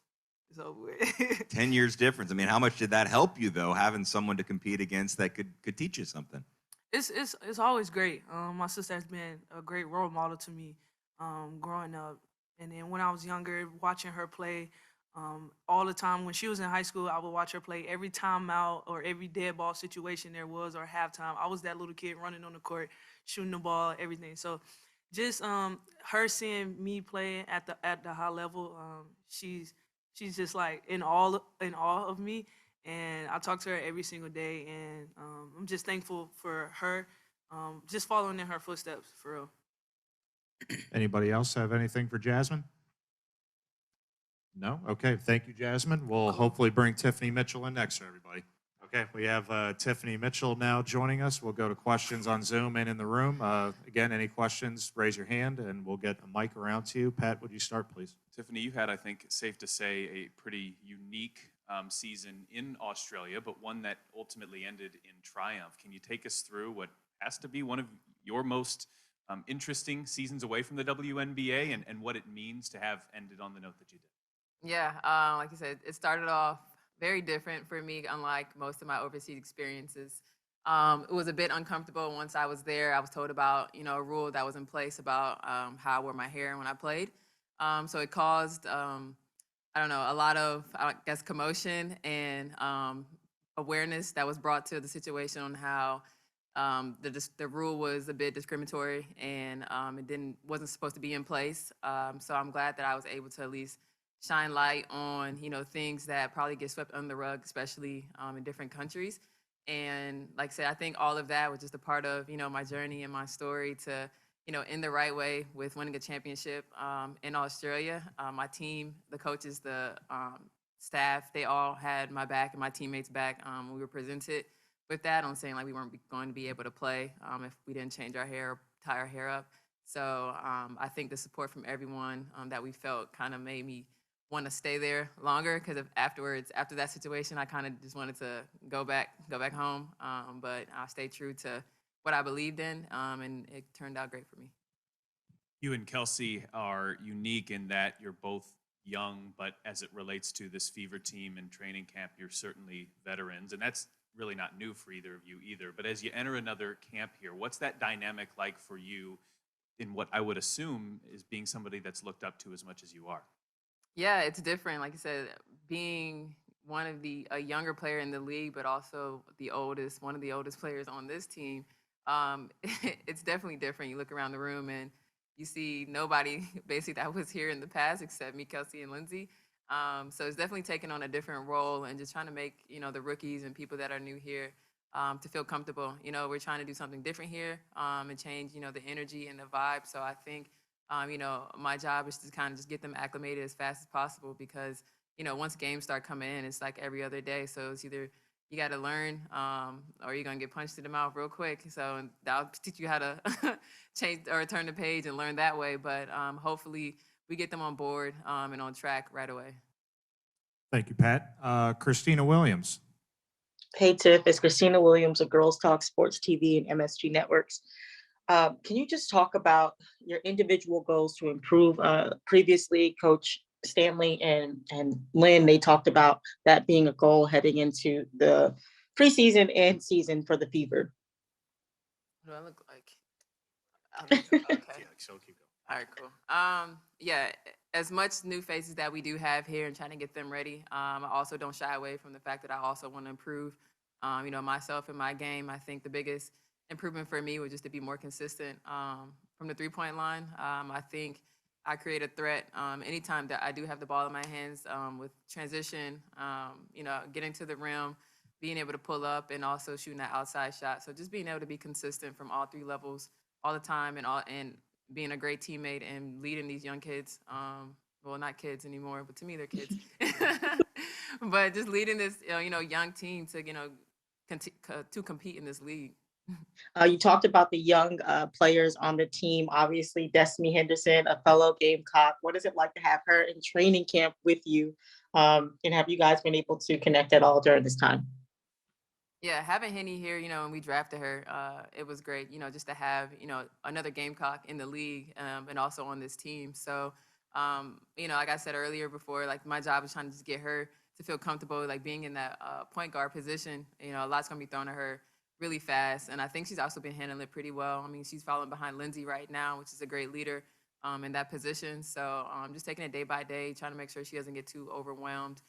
over with. 10 years difference. I mean, how much did that help you though, having someone to compete against that could teach you something? It's always great. My sister has been a great role model to me growing up. And then when I was younger, watching her play all the time. When she was in high school, I would watch her play every timeout or every dead ball situation there was, or halftime. I was that little kid running on the court, shooting the ball, everything. So just her seeing me play at the high level, she's just like in awe of me. And I talk to her every single day, and I'm just thankful for her, just following in her footsteps, for real. Anybody else have anything for Jazmine? No? Okay, thank you, Jazmine. We'll hopefully bring Tiffany Mitchell in next, everybody. Okay, we have Tiffany Mitchell now joining us. We'll go to questions on Zoom and in the room. Again, any questions, raise your hand, and we'll get a mic around to you. Pat, would you start, please? Tiffany, you had, I think, safe to say, a pretty unique season in Australia, but one that ultimately ended in triumph. Can you take us through what has to be one of your most interesting seasons away from the WNBA and what it means to have ended on the note that you did? Yeah, like you said, it started off very different for me, unlike most of my overseas experiences. It was a bit uncomfortable once I was there. I was told about, a rule that was in place about how I wore my hair when I played. So it caused, a lot of, commotion and awareness that was brought to the situation on how the rule was a bit discriminatory and it wasn't supposed to be in place. So I'm glad that I was able to at least shine light on, things that probably get swept under the rug, especially in different countries. And like I said, I think all of that was just a part of, my journey and my story to, in the right way with winning a championship in Australia. My team, the coaches, the staff, they all had my back and my teammates' back when we were presented with that on saying like we weren't going to be able to play if we didn't change our hair or tie our hair up. So I think the support from everyone that we felt kind of made me want to stay there longer because after that situation, I kind of just wanted to go back home. But I stayed true to what I believed in, and it turned out great for me. You and Kelsey are unique in that you're both young, but as it relates to this Fever team and training camp, you're certainly veterans, and that's really not new for either of you either. But as you enter another camp here, what's that dynamic like for you in what I would assume is being somebody that's looked up to as much as you are? Yeah, it's different. Like you said, being a younger player in the league, but also one of the oldest players on this team, it's definitely different. You look around the room and you see nobody basically that was here in the past except me, Kelsey, and Lindsay. So it's definitely taking on a different role and just trying to make, the rookies and people that are new here to feel comfortable. We're trying to do something different here and change, the energy and the vibe. So I think My job is to kind of just get them acclimated as fast as possible because, once games start coming in, it's like every other day. So it's either you got to learn or you're going to get punched in the mouth real quick. So that'll teach you how to change or turn the page and learn that way. But hopefully we get them on board and on track right away. Thank you, Pat. Christina Williams. Hey Tiff, it's Christina Williams of Girls Talk Sports TV and MSG Networks. Can you just talk about your individual goals to improve? Previously, Coach Stanley and Lynn, they talked about that being a goal heading into the preseason and season for the Fever. What do I look like? Okay. All right, cool. Yeah, as much new faces that we do have here and trying to get them ready, I also don't shy away from the fact that I also want to improve, myself and my game. I think the biggest improvement for me was just to be more consistent from the three-point line. I think I create a threat anytime that I do have the ball in my hands with transition, getting to the rim, being able to pull up, and also shooting that outside shot. So just being able to be consistent from all three levels all the time and being a great teammate and leading these young kids. Well, not kids anymore, but to me they're kids. But just leading this, young team to compete in this league. You talked about the young players on the team. Obviously, Destanni Henderson, a fellow Gamecock. What is it like to have her in training camp with you? And have you guys been able to connect at all during this time? Yeah, having Henny here, when we drafted her, it was great, just to have, another Gamecock in the league and also on this team. So, like I said earlier before, like my job is trying to just get her to feel comfortable, like being in that point guard position. A lot's going to be thrown at her really fast. And I think she's also been handling it pretty well. I mean, she's following behind Lindsay right now, which is a great leader in that position. So just taking it day by day, trying to make sure she doesn't get too overwhelmed.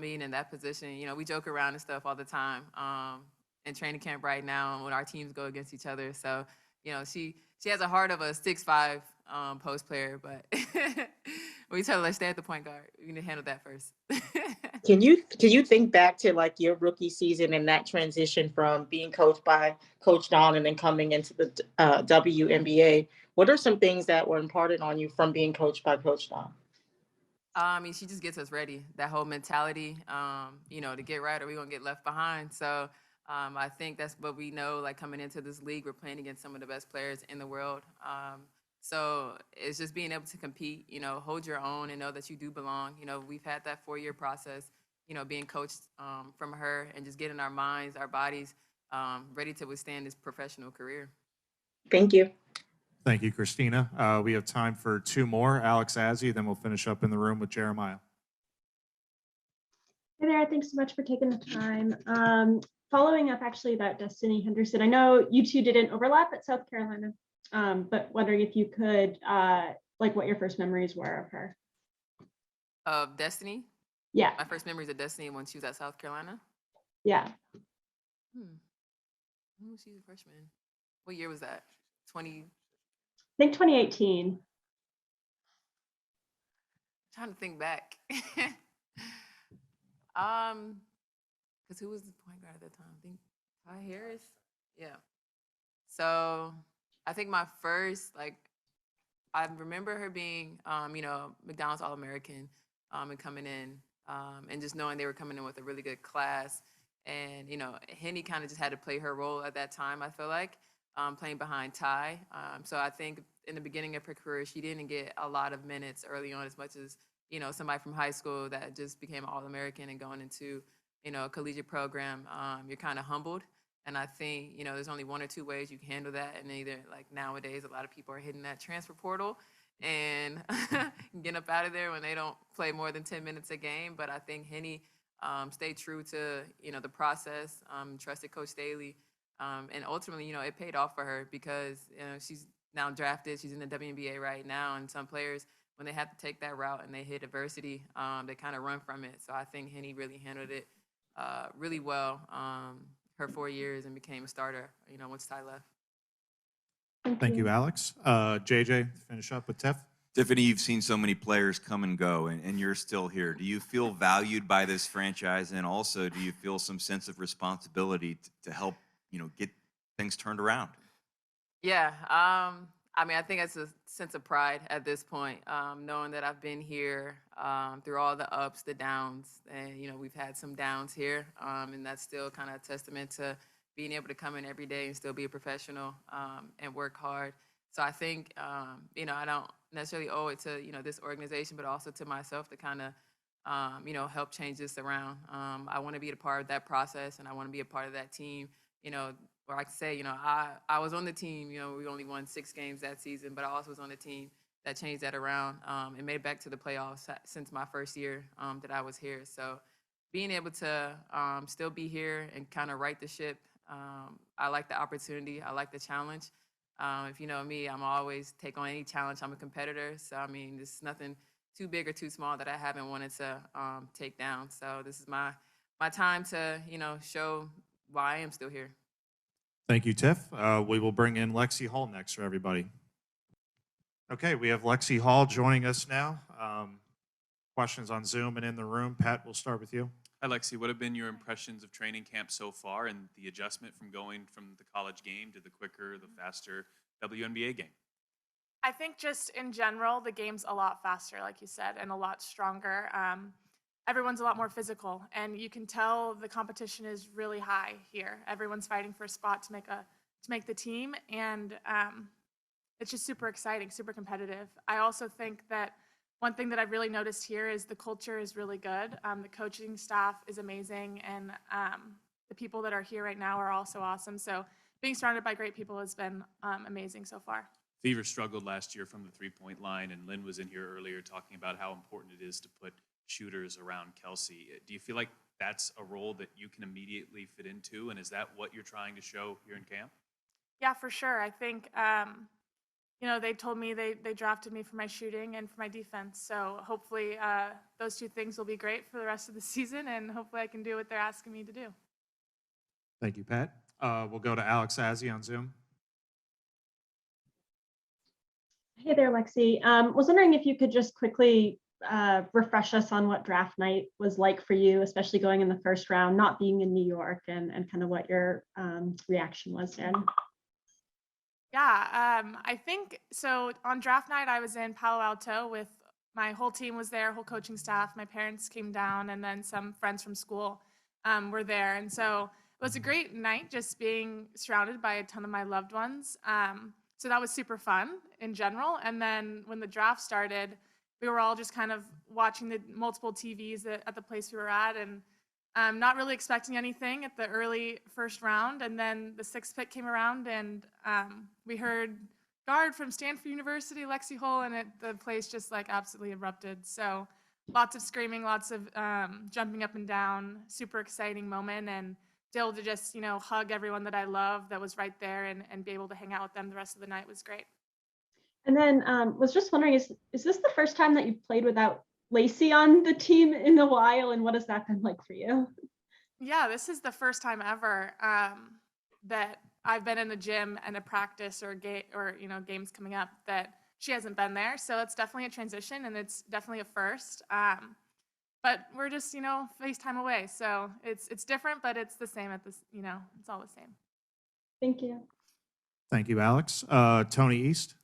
Being in that position, we joke around and stuff all the time in training camp right now when our teams go against each other. So, she has a heart of a 6'5" post player, but we tell her, let's stay at the point guard. We need to handle that first. Can you think back to like your rookie season and that transition from being coached by Coach Don and then coming into the WNBA? What are some things that were imparted on you from being coached by Coach Don? She just gets us ready. That whole mentality, to get right or we're going to get left behind. So I think that's what we know, like coming into this league, we're playing against some of the best players in the world. So it's just being able to compete, hold your own and know that you do belong. We've had that 4-year process, being coached from her and just getting our minds, our bodies ready to withstand this professional career. Thank you. Thank you, Christina. We have time for 2 more. Alex Azzi, then we'll finish up in the room with Jeremiah. Hey there, thanks so much for taking the time. Following up actually about Destanni Henderson, I know you two didn't overlap at South Carolina, but wondering if you could, what your first memories were of her. Of Destanni? Yeah. My first memories of Destanni when she was at South Carolina? Yeah. When was she a freshman? What year was that? I think 2018. Trying to think back. Because who was the point guard at that time? I think Ty Harris. Yeah. So I think my first, I remember her being, McDonald's All-American and coming in and just knowing they were coming in with a really good class. And, Henny kind of just had to play her role at that time, I feel like, playing behind Ty. So I think in the beginning of her career, she didn't get a lot of minutes early on as much as, somebody from high school that just became All-American and going into, a collegiate program. You're kind of humbled. And I think, there's only 1 or 2 ways you can handle that. And either nowadays, a lot of people are hitting that transfer portal and getting up out of there when they don't play more than 10 minutes a game. But I think Henny stayed true to, the process, trusted Coach Staley. And ultimately, it paid off for her because, she's now drafted. She's in the WNBA right now. And some players, when they have to take that route and they hit adversity, they kind of run from it. So I think Henny really handled it really well her 4 years and became a starter, once Ty left. Thank you, Alex. JJ, finish up with Tiff. Tiffany, you've seen so many players come and go, and you're still here. Do you feel valued by this franchise? And also, do you feel some sense of responsibility to help, get things turned around? Yeah, I mean, I think it's a sense of pride at this point, knowing that I've been here through all the ups, the downs, and we've had some downs here, and that's still kind of a testament to being able to come in every day and still be a professional and work hard. So I think I don't necessarily owe it to this organization, but also to myself to kind of help change this around. I want to be a part of that process, and I want to be a part of that team. Or I can say, I was on the team, we only won 6 games that season, but I also was on the team that changed that around and made it back to the playoffs since my first year that I was here. So being able to still be here and kind of right the ship, I like the opportunity. I like the challenge. If you know me, I'm always take on any challenge. I'm a competitor. So, I mean, there's nothing too big or too small that I haven't wanted to take down. So this is my time to, show why I am still here. Thank you, Tiff. We will bring in Lexie Hull next for everybody. Okay, we have Lexie Hull joining us now. Questions on Zoom and in the room. Pat, we'll start with you. Hi, Lexie. What have been your impressions of training camp so far and the adjustment from going from the college game to the quicker, the faster WNBA game? I think just in general, the game's a lot faster, like you said, and a lot stronger. Everyone's a lot more physical, and you can tell the competition is really high here. Everyone's fighting for a spot to make the team, and it's just super exciting, super competitive. I also think that one thing that I've really noticed here is the culture is really good. The coaching staff is amazing, and the people that are here right now are also awesome. So being surrounded by great people has been amazing so far. Fever struggled last year from the three-point line, and Lin was in here earlier talking about how important it is to put shooters around Kelsey. Do you feel like that's a role that you can immediately fit into, and is that what you're trying to show here in camp? Yeah, for sure. I think, they told me they drafted me for my shooting and for my defense. So hopefully those two things will be great for the rest of the season, and hopefully I can do what they're asking me to do. Thank you, Pat. We'll go to Alex Azzi on Zoom. Hey there, Lexie. Was wondering if you could just quickly refresh us on what draft night was like for you, especially going in the first round, not being in New York, and kind of what your reaction was there. Yeah, I think so. On draft night, I was in Palo Alto with my whole team was there, whole coaching staff. My parents came down, and then some friends from school were there, and so it was a great night, just being surrounded by a ton of my loved ones. So that was super fun in general. And then when the draft started, we were all just kind of watching the multiple TVs at the place we were at, and not really expecting anything at the early first round. And then the 6th pick came around, and we heard guard from Stanford University, Lexie Hull, and the place just like absolutely erupted. So lots of screaming, lots of jumping up and down, super exciting moment. And to be able to just, hug everyone that I love that was right there and be able to hang out with them the rest of the night was great. And then was just wondering, is this the first time that you've played without Lacey on the team in a while, and what has that been like for you? Yeah, this is the first time ever that I've been in the gym and a practice or games coming up that she hasn't been there. So it's definitely a transition, and it's definitely a first. But we're just, FaceTime away. So it's different, but it's the same at this, it's all the same. Thank you. Thank you, Alex. Tony East.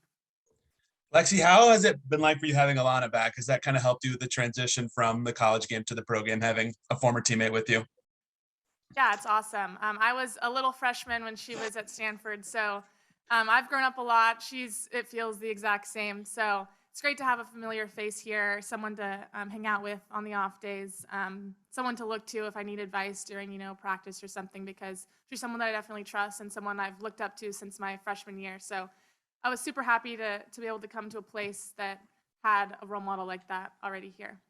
Lexie, how has it been like for you having Alanna back? Has that kind of helped you with the transition from the college game to the pro game, having a former teammate with you? Yeah, it's awesome. I was a little freshman when she was at Stanford, so I've grown up a lot. It feels the exact same. So it's great to have a familiar face here, someone to hang out with on the off days, someone to look to if I need advice during, practice or something, because she's someone that I definitely trust and someone I've looked up to since my freshman year. So I was super happy to be able to come to a place that had a role model like that already here.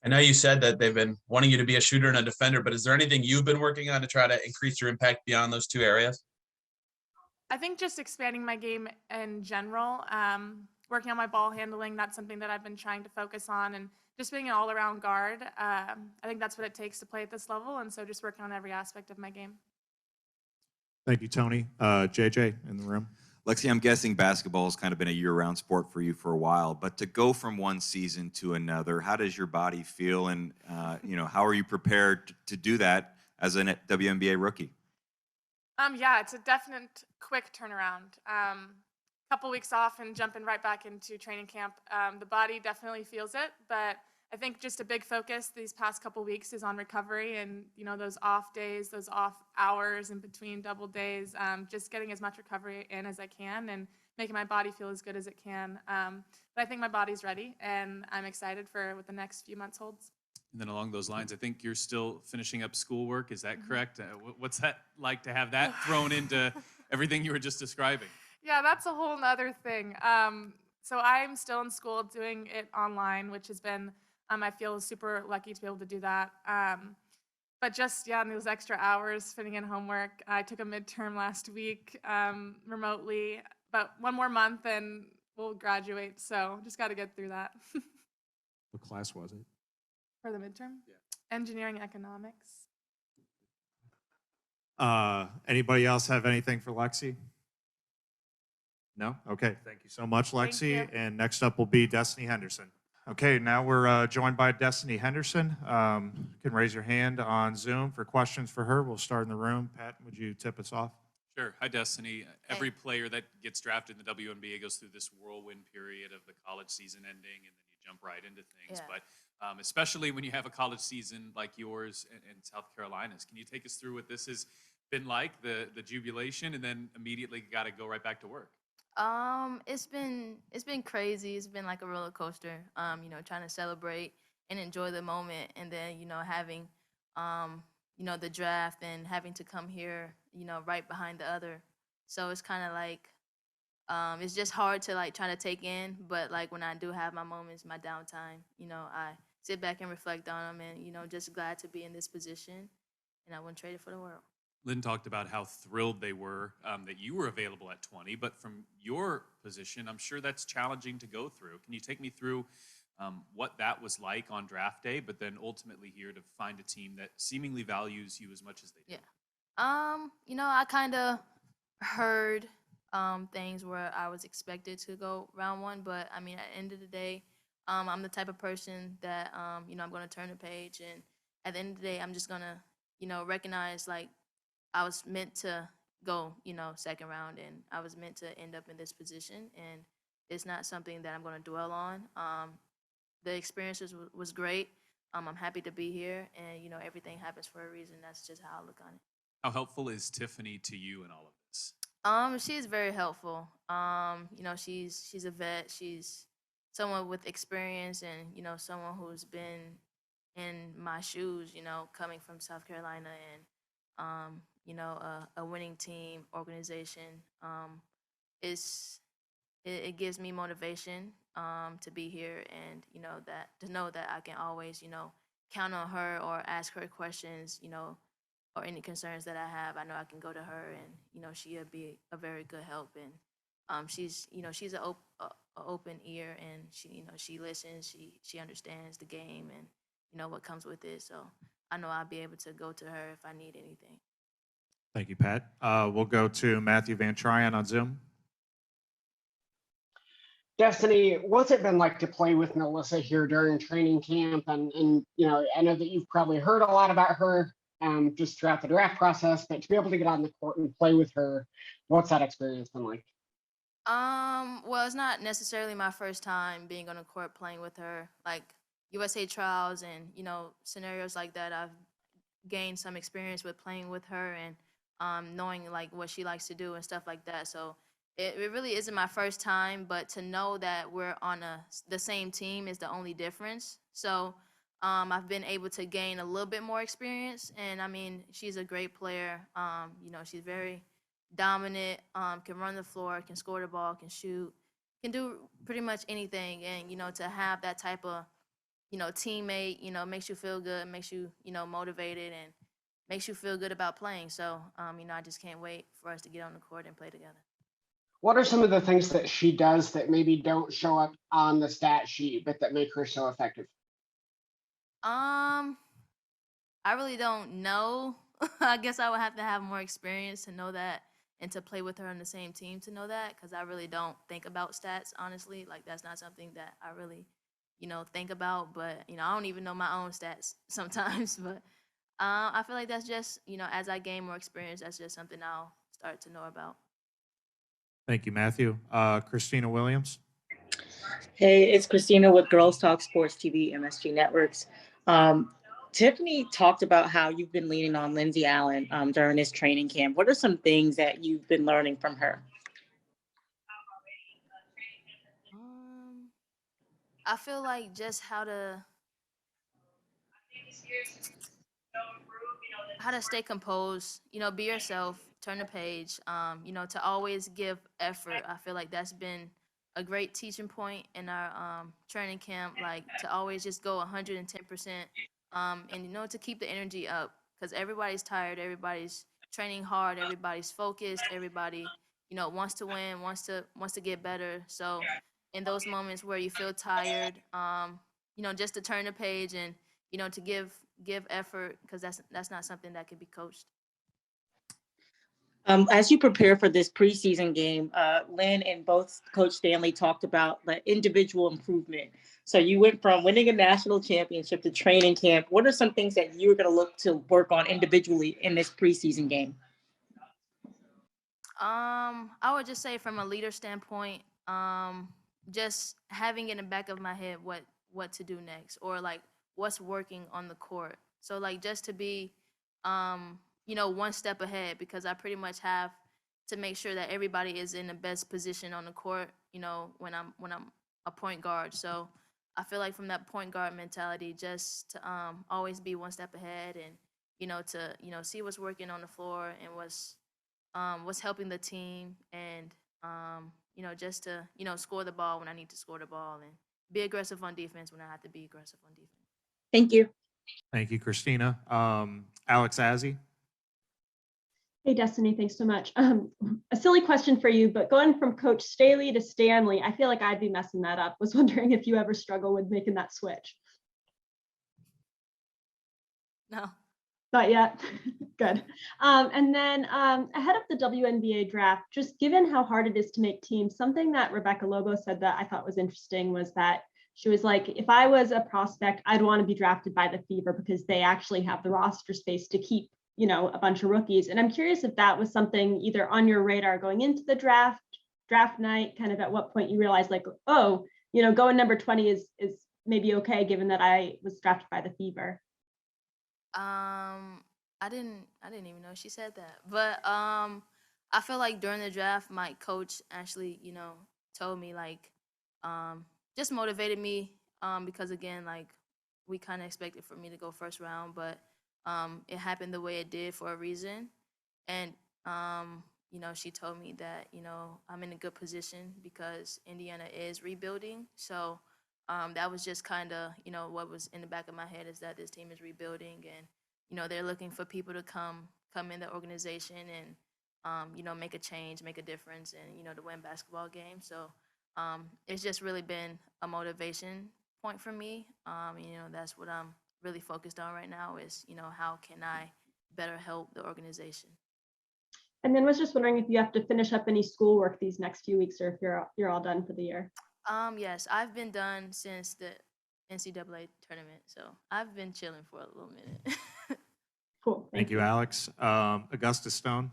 I know you said that they've been wanting you to be a shooter and a defender, but is there anything you've been working on to try to increase your impact beyond those two areas? I think just expanding my game in general, working on my ball handling, that's something that I've been trying to focus on, and just being an all-around guard. I think that's what it takes to play at this level, and so just working on every aspect of my game. Thank you, Tony. JJ in the room. Lexie, I'm guessing basketball has kind of been a year-round sport for you for a while, but to go from one season to another, how does your body feel, and how are you prepared to do that as a WNBA rookie? Yeah, it's a definite quick turnaround couple weeks off and jumping right back into training camp. The body definitely feels it, but I think just a big focus these past couple weeks is on recovery and, those off days, those off hours in between double days, just getting as much recovery in as I can and making my body feel as good as it can. But I think my body's ready, and I'm excited for what the next few months holds. And then along those lines, I think you're still finishing up schoolwork. Is that correct? What's that like to have that thrown into everything you were just describing? Yeah, that's a whole nother thing. So I'm still in school doing it online, which has been, I feel super lucky to be able to do that. But just, in those extra hours, fitting in homework. I took a midterm last week remotely, but one more month and we'll graduate. So just got to get through that. What class was it? For the midterm? Yeah. Engineering economics. Anybody else have anything for Lexie? No? Okay, thank you so much, Lexie. you. And next up will be Destanni Henderson. Okay, now we're joined by Destanni Henderson. You can raise your hand on Zoom for questions for her. We'll start in the room. Pat, would you tip us off? Sure. Hi, Destanni. Every player that gets drafted in the WNBA goes through this whirlwind period of the college season ending, and then you jump right into things. Yeah. But especially when you have a college season like yours in South Carolina's, can you take us through what this has been like, the jubilation, and then immediately got to go right back to work? It's been crazy. It's been like a roller coaster. Trying to celebrate and enjoy the moment, and then having the draft and having to come here, right behind the other. So it's kind of like it's just hard to like try to take in. But like when I do have my moments, my downtime, I sit back and reflect on them, and just glad to be in this position, and I wouldn't trade it for the world. Lynn talked about how thrilled they were that you were available at 20, but from your position, I'm sure that's challenging to go through. Can you take me through what that was like on draft day, but then ultimately here to find a team that seemingly values you as much as they do? Yeah. I kind of heard things where I was expected to go round one, but I mean, at the end of the day, I'm the type of person that, I'm going to turn the page, and at the end of the day, I'm just going to, recognize like I was meant to go, second round, and I was meant to end up in this position, and it's not something that I'm going to dwell on. The experience was great. I'm happy to be here, and, everything happens for a reason. That's just how I look on it. How helpful is Tiffany to you in all of this? She is very helpful. She's a vet. She's someone with experience, and, someone who's been in my shoes, coming from South Carolina, and, a winning team organization. It gives me motivation to be here, and to know that I can always count on her or ask her questions, or any concerns that I have. I know I can go to her, and she'll be a very good help. And she's an open ear, and she listens. She understands the game and what comes with it. So I know I'll be able to go to her if I need anything. Thank you, Pat. We'll go to Matthew Van Tryon on Zoom. Destanni, what's it been like to play with NaLyssa here during training camp? And I know that you've probably heard a lot about her just throughout the draft process, but to be able to get on the court and play with her, what's that experience been like? Well, it's not necessarily my first time being on a court playing with her. Like USA trials and, scenarios like that, I've gained some experience with playing with her and knowing like what she likes to do and stuff like that. So it really isn't my first time, but to know that we're on the same team is the only difference. So I've been able to gain a little bit more experience, and I mean, she's a great player. She's very dominant, can run the floor, can score the ball, can shoot, can do pretty much anything. And, to have that type of, teammate, makes you feel good, makes you, motivated, and makes you feel good about playing. So, I just can't wait for us to get on the court and play together. What are some of the things that she does that maybe don't show up on the stat sheet, but that make her so effective? I really don't know. I guess I would have to have more experience to know that and to play with her on the same team to know that, because I really don't think about stats, honestly. Like, that's not something that I really, think about. But, I don't even know my own stats sometimes. But I feel like that's just, as I gain more experience, that's just something I'll start to know about. Thank you, Matthew. Christina Williams. Hey, it's Christina with Girls Talk Sports TV, MSG Networks. Tiffany talked about how you've been leaning on Lindsay Allen during this training camp. What are some things that you've been learning from her? I feel like just how to stay composed, be yourself, turn the page, to always give effort. I feel like that's been a great teaching point in our training camp, like to always just go 110%, and to keep the energy up because everybody's tired, everybody's training hard, everybody's focused, everybody, wants to win, wants to get better. So in those moments where you feel tired, just to turn the page and to give effort because that's not something that can be coached. As you prepare for this preseason game, Lynn and both Coach Stanley talked about the individual improvement. So you went from winning a national championship to training camp. What are some things that you're going to look to work on individually in this preseason game? I would just say from a leader standpoint, just having in the back of my head what to do next or like what's working on the court. So like just to be one step ahead because I pretty much have to make sure that everybody is in the best position on the court, when I'm a point guard. So I feel like from that point guard mentality, just to always be one step ahead and to see what's working on the floor and what's helping the team and just to score the ball when I need to score the ball and be aggressive on defense when I have to be aggressive on defense. Thank you. Thank you, Christina. Alex Azzi. Hey, Destanni, thanks so much. A silly question for you, but going from Coach Staley to Stanley, I feel like I'd be messing that up. Was wondering if you ever struggle with making that switch. No. Not yet. Good. And then ahead of the WNBA draft, just given how hard it is to make teams, something that Rebecca Lobo said that I thought was interesting was that she was like, if I was a prospect, I'd want to be drafted by the Fever because they actually have the roster space to keep, a bunch of rookies. And I'm curious if that was something either on your radar going into the draft night, kind of at what point you realized like, oh, going number 20 is maybe okay, given that I was drafted by the Fever. I didn't even know she said that. But I feel like during the draft, my coach actually, told me like, just motivated me because again, like we kind of expected for me to go first round, but it happened the way it did for a reason. And she told me that, I'm in a good position because Indiana is rebuilding. So that was just kind of, what was in the back of my head is that this team is rebuilding and, they're looking for people to come in the organization and, make a change, make a difference and, to win basketball games. So it's just really been a motivation point for me. That's what I'm really focused on right now is, how can I better help the organization. And then was just wondering if you have to finish up any schoolwork these next few weeks or if you're all done for the year. Yes, I've been done since the NCAA tournament, so I've been chilling for a little minute. Cool. Thank you, Alex. Augusta Stone.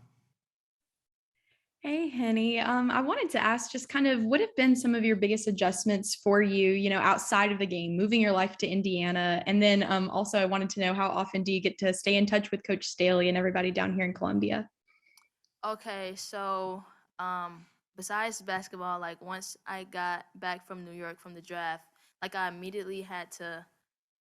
Hey, Henny. I wanted to ask just kind of what have been some of your biggest adjustments for you, outside of the game, moving your life to Indiana? And then also I wanted to know how often do you get to stay in touch with Coach Staley and everybody down here in Columbia? Okay, so besides basketball, like once I got back from New York from the draft, like I immediately had to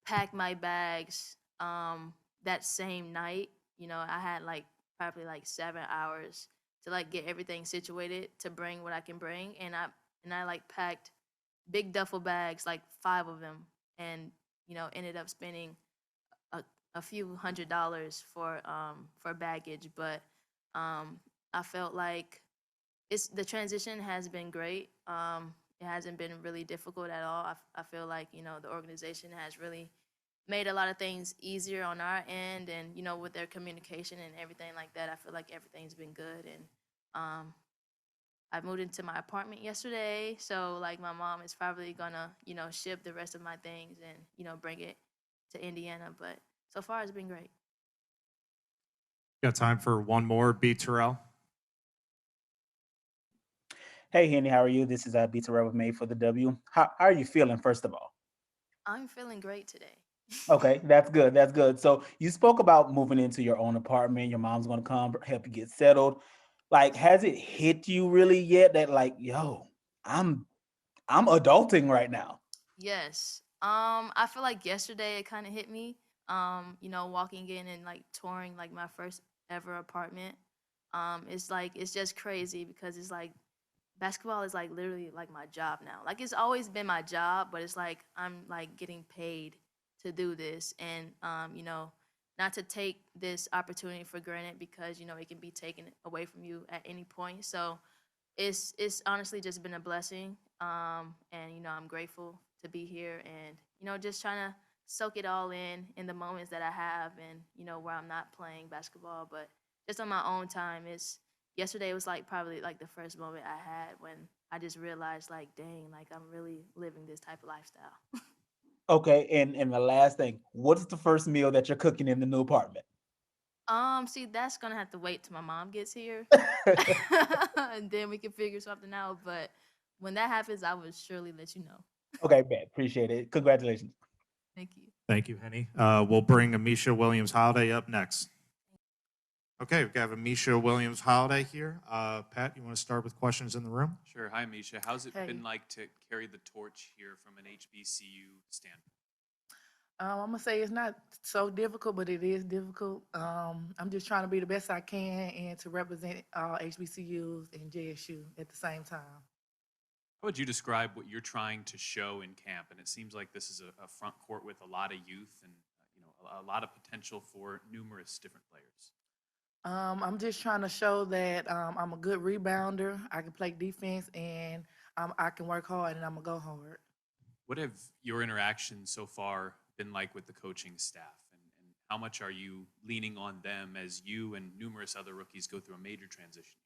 pack my bags that same night. I had like probably like 7 hours to like get everything situated to bring what I can bring. And I like packed big duffel bags, like 5 of them, and ended up spending a few $100s for baggage. But I felt like the transition has been great. It hasn't been really difficult at all. I feel like the organization has really made a lot of things easier on our end, and with their communication and everything like that, I feel like everything's been good. And I moved into my apartment yesterday, so like my mom is probably gonna ship the rest of my things and bring it to Indiana. But so far it's been great. Got time for one more. B. Terrell. Hey, Henny, how are you? This is Beats with Made for the W. How are you feeling, first of all? I'm feeling great today. Okay, that's good. That's good. So you spoke about moving into your own apartment. Your mom's gonna come help you get settled. Like, has it hit you really yet that like, yo, I'm I'm adulting right now? Yes. I feel like yesterday it kind of hit me. Walking in and like touring like my first ever apartment. It's like it's just crazy because it's like basketball is like literally like my job now. Like it's always been my job, but it's like I'm like getting paid to do this, and not to take this opportunity for granted because it can be taken away from you at any point. So it's honestly just been a blessing, and I'm grateful to be here, and just trying to soak it all in the moments that I have, and where I'm not playing basketball, but just on my own time. It's yesterday was like probably like the first moment I had when I just realized like, dang, like I'm really living this type of lifestyle. Okay, and the last thing, what is the first meal that you're cooking in the new apartment? See, that's gonna have to wait till my mom gets here, and then we can figure something out. But when that happens, I will surely let you know. Okay, bet. Appreciate it. Congratulations. Thank you. Thank you, Henny. We'll bring Ameshya Williams-Holliday up next. Okay, we've got Ameshya Williams-Holliday here. Pat, you want to start with questions in the room? Sure. Hi, Misha. How's it Hey. been like to carry the torch here from an HBCU standpoint? I'm gonna say it's not so difficult, but it is difficult. I'm just trying to be the best I can and to represent HBCUs and JSU at the same time. How would you describe what you're trying to show in camp? And it seems like this is a front court with a lot of youth and a lot of potential for numerous different players. I'm just trying to show that I'm a good rebounder. I can play defense, and I can work hard, and I'm gonna go hard. What have your interactions so far been like with the coaching staff? And how much are you leaning on them as you and numerous other rookies go through a major transition?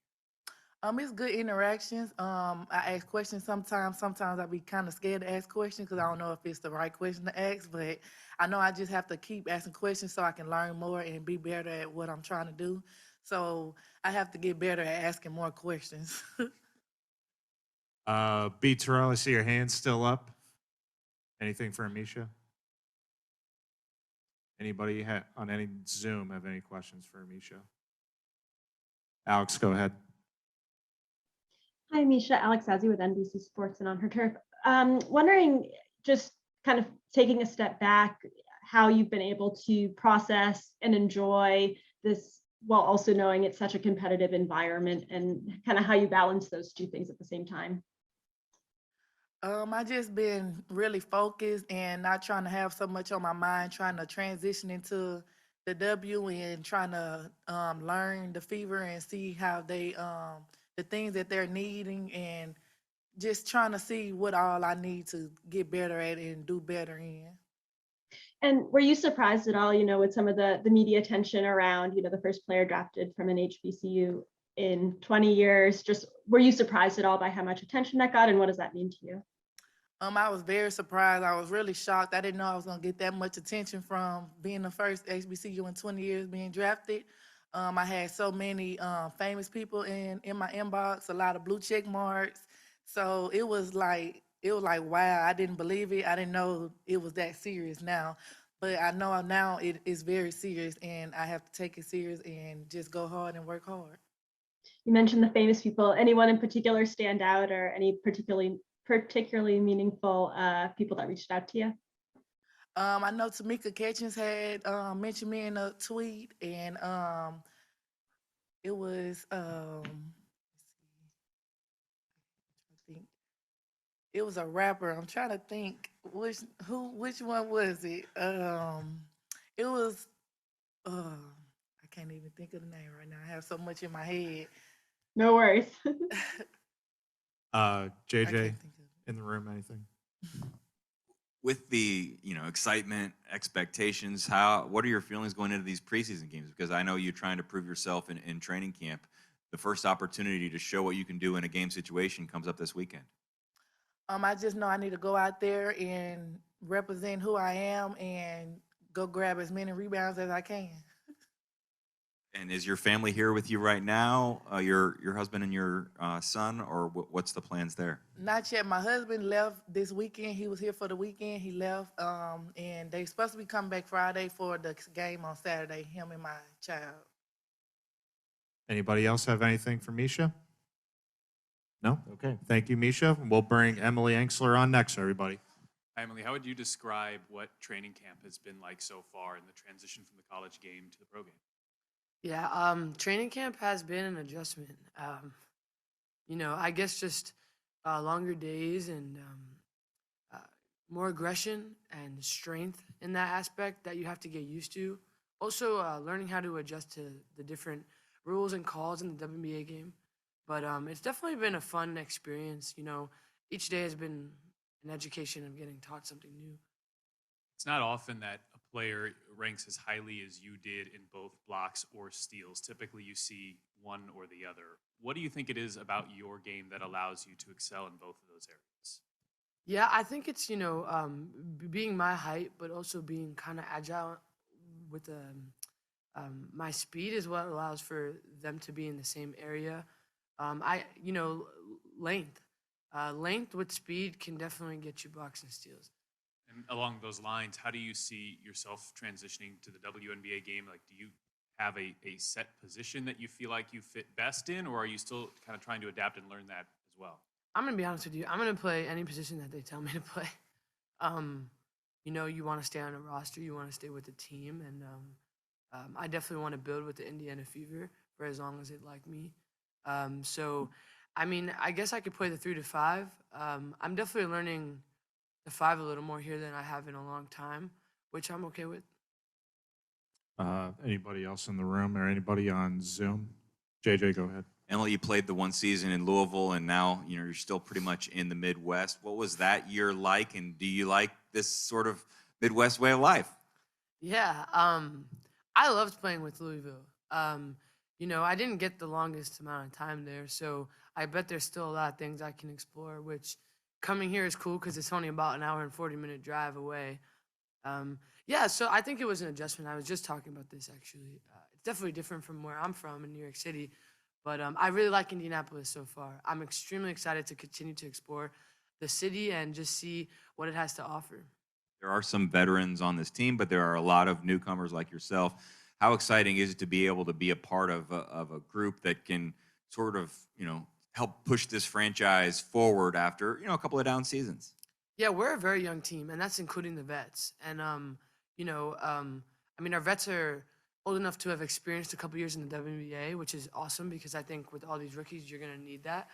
It's good interactions. I ask questions sometimes. Sometimes I be kind of scared to ask questions because I don't know if it's the right question to ask. But I know I just have to keep asking questions so I can learn more and be better at what I'm trying to do. So I have to get better at asking more questions. B. Terrell, I see your hand still up. Anything for Ameshya? Anybody on any Zoom have any questions for Ameshya? Alex, go ahead. Hi, Misha. Alex Azzi with NBC Sports and On Her Turf. Wondering, just kind of taking a step back, how you've been able to process and enjoy this while also knowing it's such a competitive environment, and kind of how you balance those two things at the same time. I just been really focused and not trying to have so much on my mind, trying to transition into the W and trying to learn the fever and see how they the things that they're needing, and just trying to see what all I need to get better at and do better in. And were you surprised at all, with some of the media attention around, the first player drafted from an HBCU in 20 years? Just were you surprised at all by how much attention that got, and what does that mean to you? I was very surprised. I was really shocked. I didn't know I was gonna get that much attention from being the first HBCU in 20 years being drafted. I had so many famous people in my inbox, a lot of blue check marks. So it was like wow, I didn't believe it. I didn't know it was that serious now. But I know now it is very serious, and I have to take it serious and just go hard and work hard. You mentioned the famous people. Anyone in particular stand out, or any particularly meaningful people that reached out to you? I know Tamika Catchings had mentioned me in a tweet, and it was I think it was a rapper. I'm trying to think which one was it? It was I can't even think of the name right now. I have so much in my head. No worries. I JJ, can't think of in the room, anything? With the excitement, expectations, what are your feelings going into these preseason games? Because I know you're trying to prove yourself in training camp. The first opportunity to show what you can do in a game situation comes up this weekend. I just know I need to go out there and represent who I am and go grab as many rebounds as I can. And is your family here with you right now? Your husband and your son, or what's the plans there? Not yet. My husband left this weekend. He was here for the weekend. He left, and they supposed to be coming back Friday for the game on Saturday. Him and my child. Anybody else have anything for Misha? No? Okay. Thank you, Misha. We'll bring Emily Engstler on next, everybody. Hi, Emily. How would you describe what training camp has been like so far in the transition from the college game to the pro game? Yeah, training camp has been an adjustment. I guess just longer days and more aggression and strength in that aspect that you have to get used to. Also, learning how to adjust to the different rules and calls in the WNBA game. But it's definitely been a fun experience. Each day has been an education of getting taught something new. It's not often that a player ranks as highly as you did in both blocks or steals. Typically, you see one or the other. What do you think it is about your game that allows you to excel in both of those areas? Yeah, I think it's, being my height, but also being kind of agile with my speed is what allows for them to be in the same area. Length. Length with speed can definitely get you blocks and steals. And along those lines, how do you see yourself transitioning to the WNBA game? Like, do you have a set position that you feel like you fit best in, or are you still kind of trying to adapt and learn that as well? I'm going to be honest with you. I'm going to play any position that they tell me to play. You want to stay on a roster. You want to stay with the team. And I definitely want to build with the Indiana Fever for as long as they'd like me. I guess I could play the 3 to 5. I'm definitely learning the 5 a little more here than I have in a long time, which I'm okay with. Anybody else in the room or anybody on Zoom? JJ, go ahead. Emily, you played the one season in Louisville, and now you're still pretty much in the Midwest. What was that year like, and do you like this sort of Midwest way of life? Yeah, I loved playing with Louisville. I didn't get the longest amount of time there, so I bet there's still a lot of things I can explore, which coming here is cool because it's only about an hour and 40-minute drive away. So I think it was an adjustment. I was just talking about this, actually. It's definitely different from where I'm from in New York City, but I really like Indianapolis so far. I'm extremely excited to continue to explore the city and just see what it has to offer. There are some veterans on this team, but there are a lot of newcomers like yourself. How exciting is it to be able to be a part of a group that can sort of, help push this franchise forward after, a couple of down seasons? Yeah, we're a very young team, and that's including the vets. And, our vets are old enough to have experienced a couple years in the WNBA, which is awesome because I think with all these rookies, you're going to need that.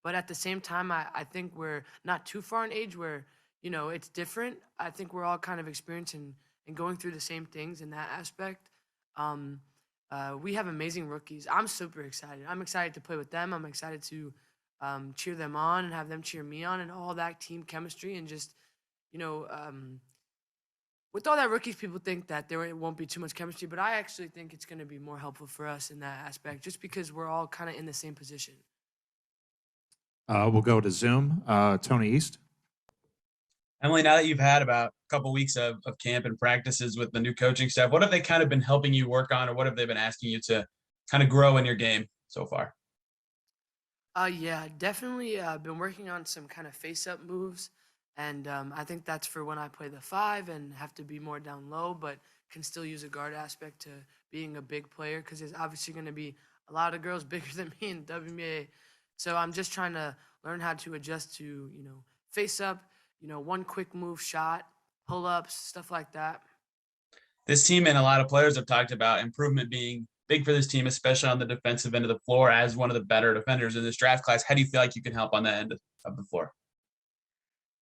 But at the same time, I think we're not too far in age where, it's different. I think we're all kind of experiencing and going through the same things in that aspect. We have amazing rookies. I'm super excited. I'm excited to play with them. I'm excited to cheer them on and have them cheer me on and all that team chemistry and just, with all that rookies, people think that there won't be too much chemistry, but I actually think it's going to be more helpful for us in that aspect just because we're all kind of in the same position. We'll go to Zoom. Tony East. Emily, now that you've had about a couple weeks of camp and practices with the new coaching staff, what have they kind of been helping you work on, or what have they been asking you to kind of grow in your game so far? Yeah, definitely been working on some kind of face-up moves, and I think that's for when I play the 5 and have to be more down low, but can still use a guard aspect to being a big player because there's obviously going to be a lot of girls bigger than me in WNBA. So I'm just trying to learn how to adjust to, face up, one quick move shot, pull-ups, stuff like that. This team and a lot of players have talked about improvement being big for this team, especially on the defensive end of the floor as one of the better defenders in this draft class. How do you feel like you can help on that end of the floor?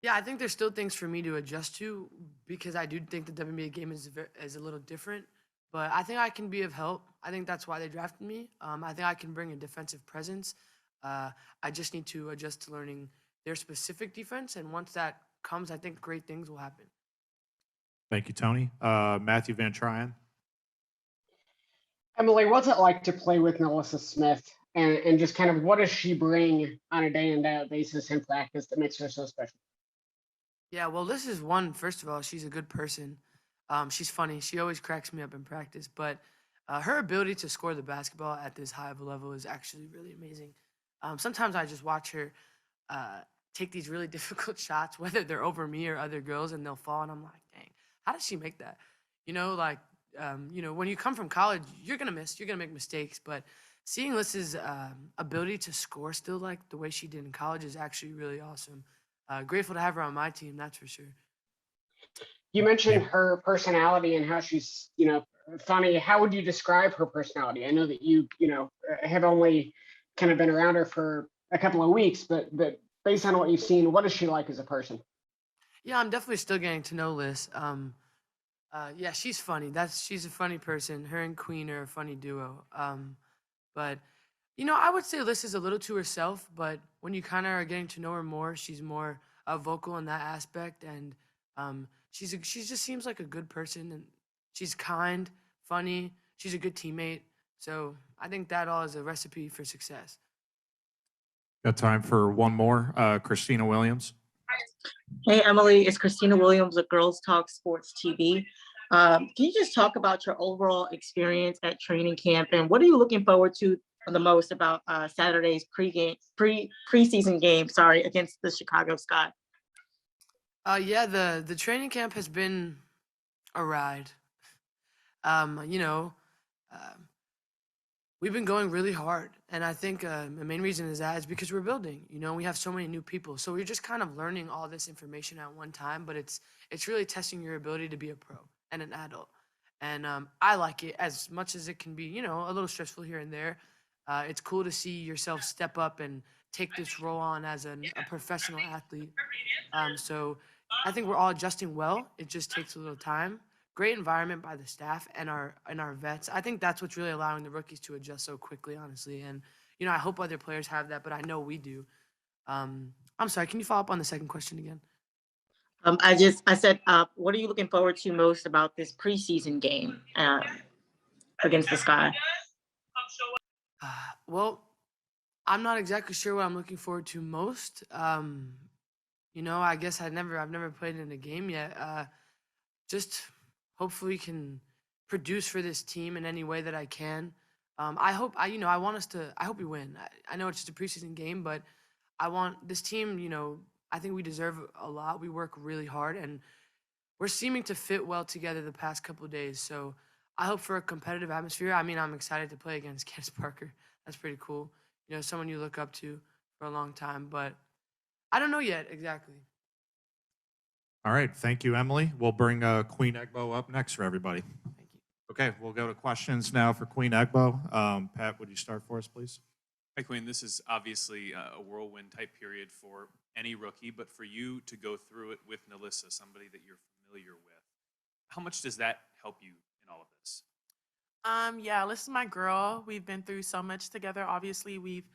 Yeah, I think there's still things for me to adjust to because I do think the WNBA game is a little different, but I think I can be of help. I think that's why they drafted me. I think I can bring a defensive presence. I just need to adjust to learning their specific defense, and once that comes, I think great things will happen. Thank you, Tony. Matthew Van Tryon. Emily, what's it like to play with NaLyssa Smith? And just kind of what does she bring on a day-in-day basis in practice that makes her so special? Yeah, well, this is one, first of all, she's a good person. She's funny. She always cracks me up in practice. But her ability to score the basketball at this high of a level is actually really amazing. Sometimes I just watch her take these really difficult shots, whether they're over me or other girls, and they'll fall, and I'm like, dang, how does she make that? When you come from college, you're gonna miss, you're gonna make mistakes, but seeing Lys's ability to score still like the way she did in college is actually really awesome. Grateful to have her on my team, that's for sure. You mentioned her personality and how she's, funny. How would you describe her personality? I know that you have only kind of been around her for a couple of weeks, but based on what you've seen, what is she like as a person? Yeah, I'm definitely still getting to know Lys. Yeah, she's funny. She's a funny person. Her and Queen are a funny duo. But I would say Lys is a little to herself, but when you kind of are getting to know her more, she's more vocal in that aspect, and she just seems like a good person, and she's kind, funny. She's a good teammate. So I think that all is a recipe for success. Got time for one more. Christina Williams. Hey, Emily, it's Christina Williams of Girls Talk Sports TV. Can you just talk about your overall experience at training camp, and what are you looking forward to the most about Saturday's preseason game, against the Chicago Sky? Yeah, the training camp has been a ride. We've been going really hard, and I think the main reason is because we're building. We have so many new people, so we're just kind of learning all this information at one time. But it's really testing your ability to be a pro and an adult, and I like it as much as it can be. A little stressful here and there. It's cool to see yourself step up and take this role on as a professional athlete. So I think we're all adjusting well. It just takes a little time. Great environment by the staff and our vets. I think that's what's really allowing the rookies to adjust so quickly, honestly. And I hope other players have that, but I know we do. I'm sorry, can you follow up on the second question again? I said, what are you looking forward to most about this preseason game against the Sky? Well, I'm not exactly sure what I'm looking forward to most. I guess I've never played in a game yet. Just hopefully can produce for this team in any way that I can. I hope we win. I know it's just a preseason game, but I want this team, I think we deserve a lot. We work really hard, and we're seeming to fit well together the past couple of days. So I hope for a competitive atmosphere. I mean, I'm excited to play against Candace Parker. That's pretty cool. Someone you look up to for a long time, but I don't know yet exactly. All right. Thank you, Emily. We'll bring Queen Egbo up next for everybody. Thank you. Okay. We'll go to questions now for Queen Egbo. Pat, would you start for us, please? Hi, Queen. This is obviously a whirlwind type period for any rookie, but for you to go through it with NaLyssa, somebody that you're familiar with, how much does that help you in all of this? Yeah, Alyssa's my girl. We've been through so much together. Obviously, we've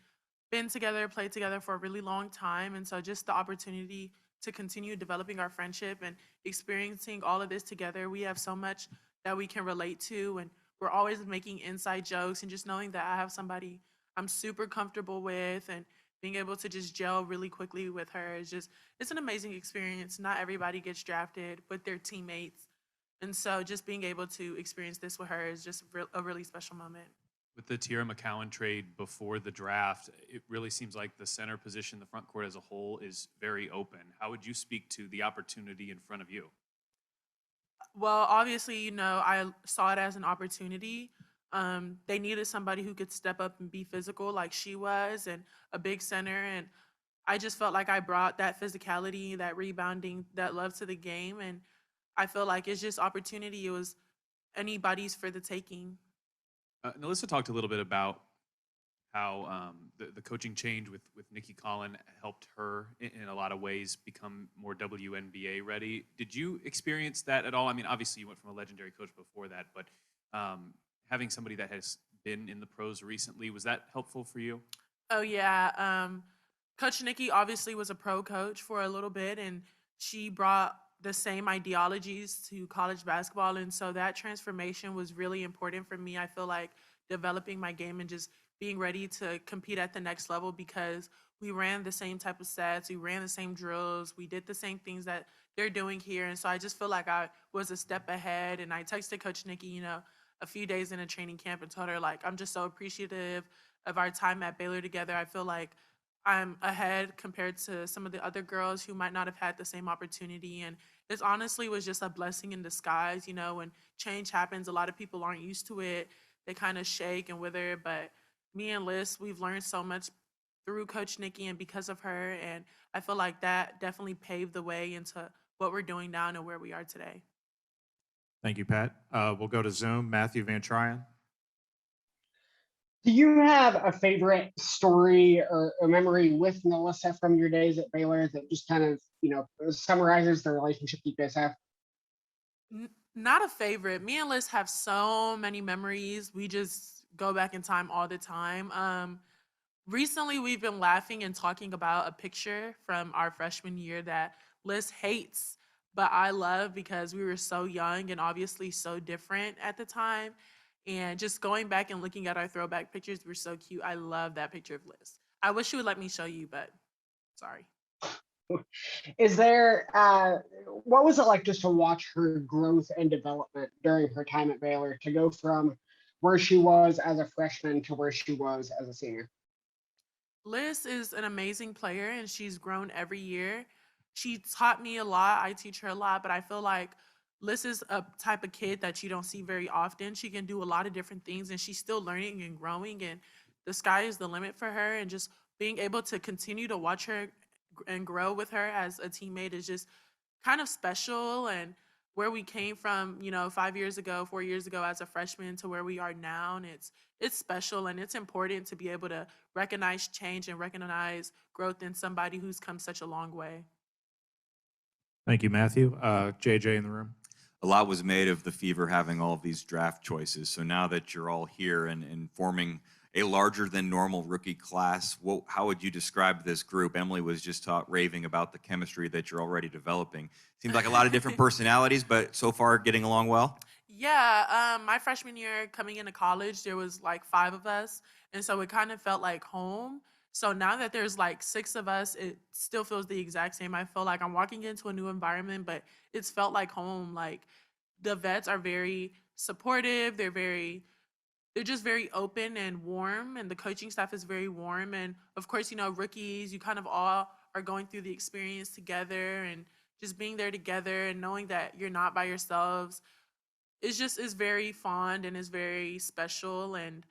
been together, played together for a really long time. And so just the opportunity to continue developing our friendship and experiencing all of this together, we have so much that we can relate to. And we're always making inside jokes, and just knowing that I have somebody I'm super comfortable with and being able to just gel really quickly with her is it's an amazing experience. Not everybody gets drafted with their teammates. And so just being able to experience this with her is just a really special moment. With the Tiara McCowan trade before the draft, it really seems like the center position, the front court as a whole, is very open. How would you speak to the opportunity in front of you? Well, obviously, I saw it as an opportunity. They needed somebody who could step up and be physical like she was, and a big center. And I just felt like I brought that physicality, that rebounding, that love to the game. And I feel like it's just opportunity. It was anybody's for the taking. NaLyssa talked a little bit about how the coaching change with Nikki Collin helped her in a lot of ways become more WNBA ready. Did you experience that at all? I mean, obviously you went from a legendary coach before that, but having somebody that has been in the pros recently, was that helpful for you? Oh, yeah. Coach Nikki obviously was a pro coach for a little bit, and she brought the same ideologies to college basketball. And so that transformation was really important for me. I feel like developing my game and just being ready to compete at the next level, because we ran the same type of sets, we ran the same drills, we did the same things that they're doing here. And so I just feel like I was a step ahead. And I texted Coach Nikki, a few days into training camp and told her, like, I'm just so appreciative of our time at Baylor together. I feel like I'm ahead compared to some of the other girls who might not have had the same opportunity. And this honestly was just a blessing in disguise. You know, when change happens, a lot of people aren't used to it. They kind of shake and wither. But me and Liz, we've learned so much through Coach Nikki and because of her. And I feel like that definitely paved the way into what we're doing now and where we are today. Thank you, Pat. We'll go to Zoom. Matthew Van Tryon. Do you have a favorite story or a memory with NaLyssa from your days at Baylor that just kind of, summarizes the relationship you guys have? Not a favorite. Me and Liz have so many memories. We just go back in time all the time. Recently, we've been laughing and talking about a picture from our freshman year that Liz hates, but I love because we were so young and obviously so different at the time. And just going back and looking at our throwback pictures were so cute. I love that picture of Liz. I wish she would let me show you, but sorry. Is there, what was it like just to watch her growth and development during her time at Baylor to go from where she was as a freshman to where she was as a senior? Liz is an amazing player and she's grown every year. She taught me a lot. I teach her a lot, but I feel like Liz is a type of kid that you don't see very often. She can do a lot of different things and she's still learning and growing, and the sky is the limit for her. And just being able to continue to watch her and grow with her as a teammate is just kind of special. And where we came from, 5 years ago, 4 years ago as a freshman to where we are now, and it's special and it's important to be able to recognize change and recognize growth in somebody who's come such a long way. Thank you, Matthew. JJ in the room. A lot was made of the Fever having all of these draft choices. So now that you're all here and forming a larger than normal rookie class, how would you describe this group? Emily was just raving about the chemistry that you're already developing. Seems like a lot of different personalities, but so far getting along well? Yeah, my freshman year coming into college, there was like 5 of us, and so it kind of felt like home. So now that there's like 6 of us, it still feels the exact same. I feel like I'm walking into a new environment, but it's felt like home. Like the vets are very supportive. They're just very open and warm, and the coaching staff is very warm. And of course, rookies, you kind of all are going through the experience together, and just being there together and knowing that you're not by yourselves is very fond and is very special. And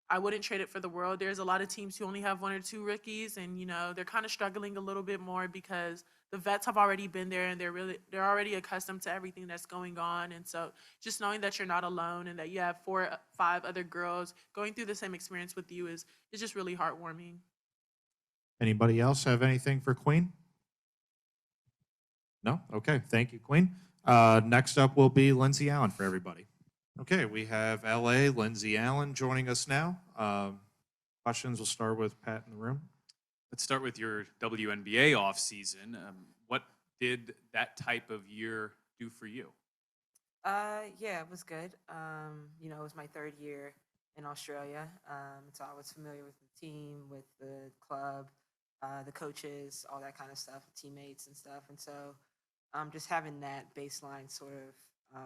I wouldn't trade it for the world. There's a lot of teams who only have 1 or 2 rookies, and they're kind of struggling a little bit more because the vets have already been there and they're already accustomed to everything that's going on. And so just knowing that you're not alone and that you have 4 or 5 other girls going through the same experience with you is just really heartwarming. Anybody else have anything for Queen? No? Okay. Thank you, Queen. Next up will be Lindsay Allen for everybody. Okay, we have LA, Lindsay Allen joining us now. Questions, we'll start with Pat in the room. Let's start with your WNBA offseason. What did that type of year do for you? Yeah, it was good. It was my 3rd year in Australia. So I was familiar with the team, with the club, the coaches, all that kind of stuff, teammates and stuff. And so just having that baseline sort of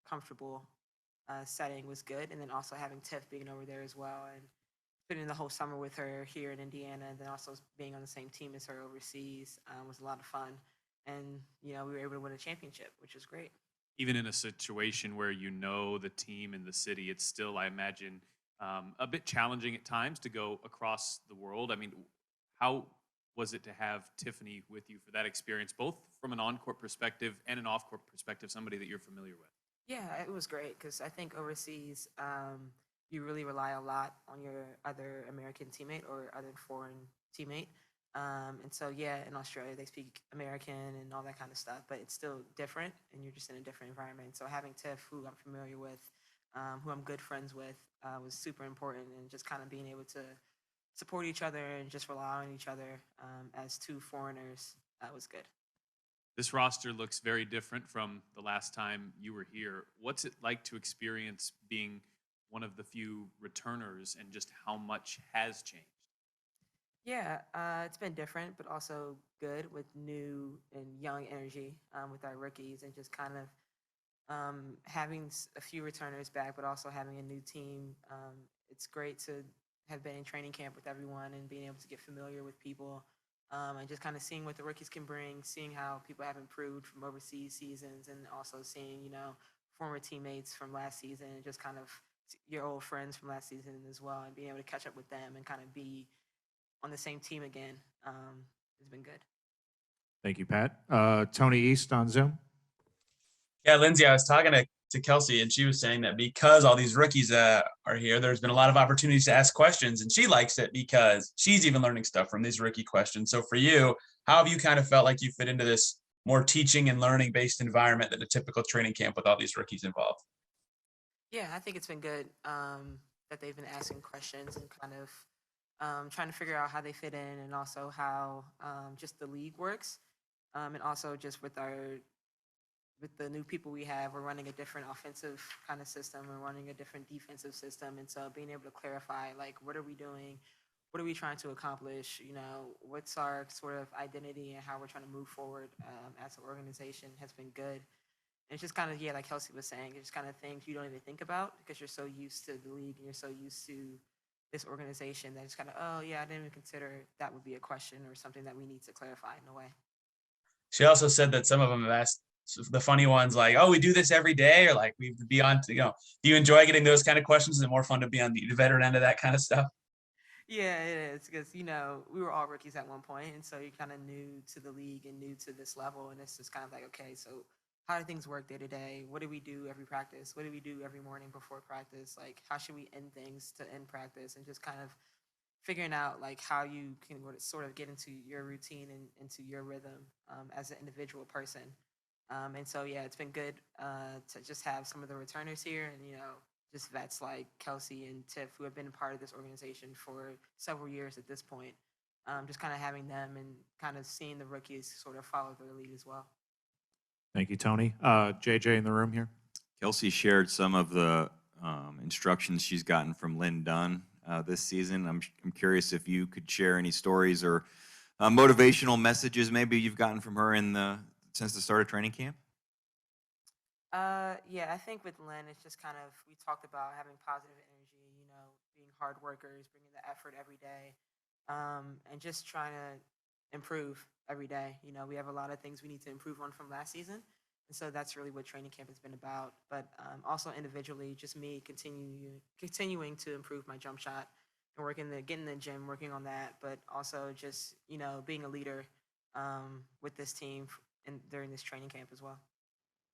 comfortable setting was good. And then also having Tiff being over there as well and spending the whole summer with her here in Indiana, and then also being on the same team as her overseas was a lot of fun. And, we were able to win a championship, which was great. Even in a situation where the team and the city, it's still, I imagine, a bit challenging at times to go across the world. I mean, how was it to have Tiffany with you for that experience, both from an on-court perspective and an off-court perspective, somebody that you're familiar with? Yeah, it was great because I think overseas, you really rely a lot on your other American teammate or other foreign teammate. And so, yeah, in Australia, they speak American and all that kind of stuff, but it's still different and you're just in a different environment. So having Tiff, who I'm familiar with, who I'm good friends with, was super important, and just kind of being able to support each other and just rely on each other as 2 foreigners, that was good. This roster looks very different from the last time you were here. What's it like to experience being one of the few returners, and just how much has changed? Yeah, it's been different, but also good with new and young energy with our rookies, and just kind of having a few returners back, but also having a new team. It's great to have been in training camp with everyone and being able to get familiar with people, and just kind of seeing what the rookies can bring, seeing how people have improved from overseas seasons, and also seeing, former teammates from last season and just kind of your old friends from last season as well, and being able to catch up with them and kind of be on the same team again has been good. Thank you, Pat. Tony East on Zoom. Yeah, Lindsay, I was talking to Kelsey, and she was saying that because all these rookies are here, there's been a lot of opportunities to ask questions, and she likes it because she's even learning stuff from these rookie questions. So for you, how have you kind of felt like you fit into this more teaching and learning based environment than a typical training camp with all these rookies involved? Yeah, I think it's been good that they've been asking questions and kind of trying to figure out how they fit in, and also how just the league works, and also just with the new people we have, we're running a different offensive kind of system. We're running a different defensive system. And so being able to clarify, like, what are we doing? What are we trying to accomplish? What's our sort of identity and how we're trying to move forward as an organization has been good. And it's just kind of, like Kelsey was saying, it's just kind of things you don't even think about because you're so used to the league and you're so used to this organization that it's kind of, oh, yeah, I didn't even consider that would be a question or something that we need to clarify in a way. She also said that some of them have asked the funny ones like, oh, we do this every day, or like we be on, do you enjoy getting those kind of questions? Is it more fun to be on the veteran end of that kind of stuff? Yeah, it is because, we were all rookies at one point. And so you're kind of new to the league and new to this level. And it's just kind of like, okay, so how do things work day to day? What do we do every practice? What do we do every morning before practice? Like, how should we end things to end practice? And just kind of figuring out like how you can sort of get into your routine and into your rhythm as an individual person. And so, yeah, it's been good to just have some of the returners here and, just vets like Kelsey and Tiff, who have been a part of this organization for several years at this point. Just kind of having them and kind of seeing the rookies sort of follow their lead as well. Thank you, Tony. JJ in the room here. Kelsey shared some of the instructions she's gotten from Lin Dunn this season. I'm curious if you could share any stories or motivational messages maybe you've gotten from her since the start of training camp. Yeah, I think with Lin, it's just kind of, we talked about having positive energy, being hard workers, bringing the effort every day, and just trying to improve every day. We have a lot of things we need to improve on from last season. And so that's really what training camp has been about. But also individually, just me continuing to improve my jump shot and getting in the gym, working on that. But also just, being a leader with this team during this training camp as well.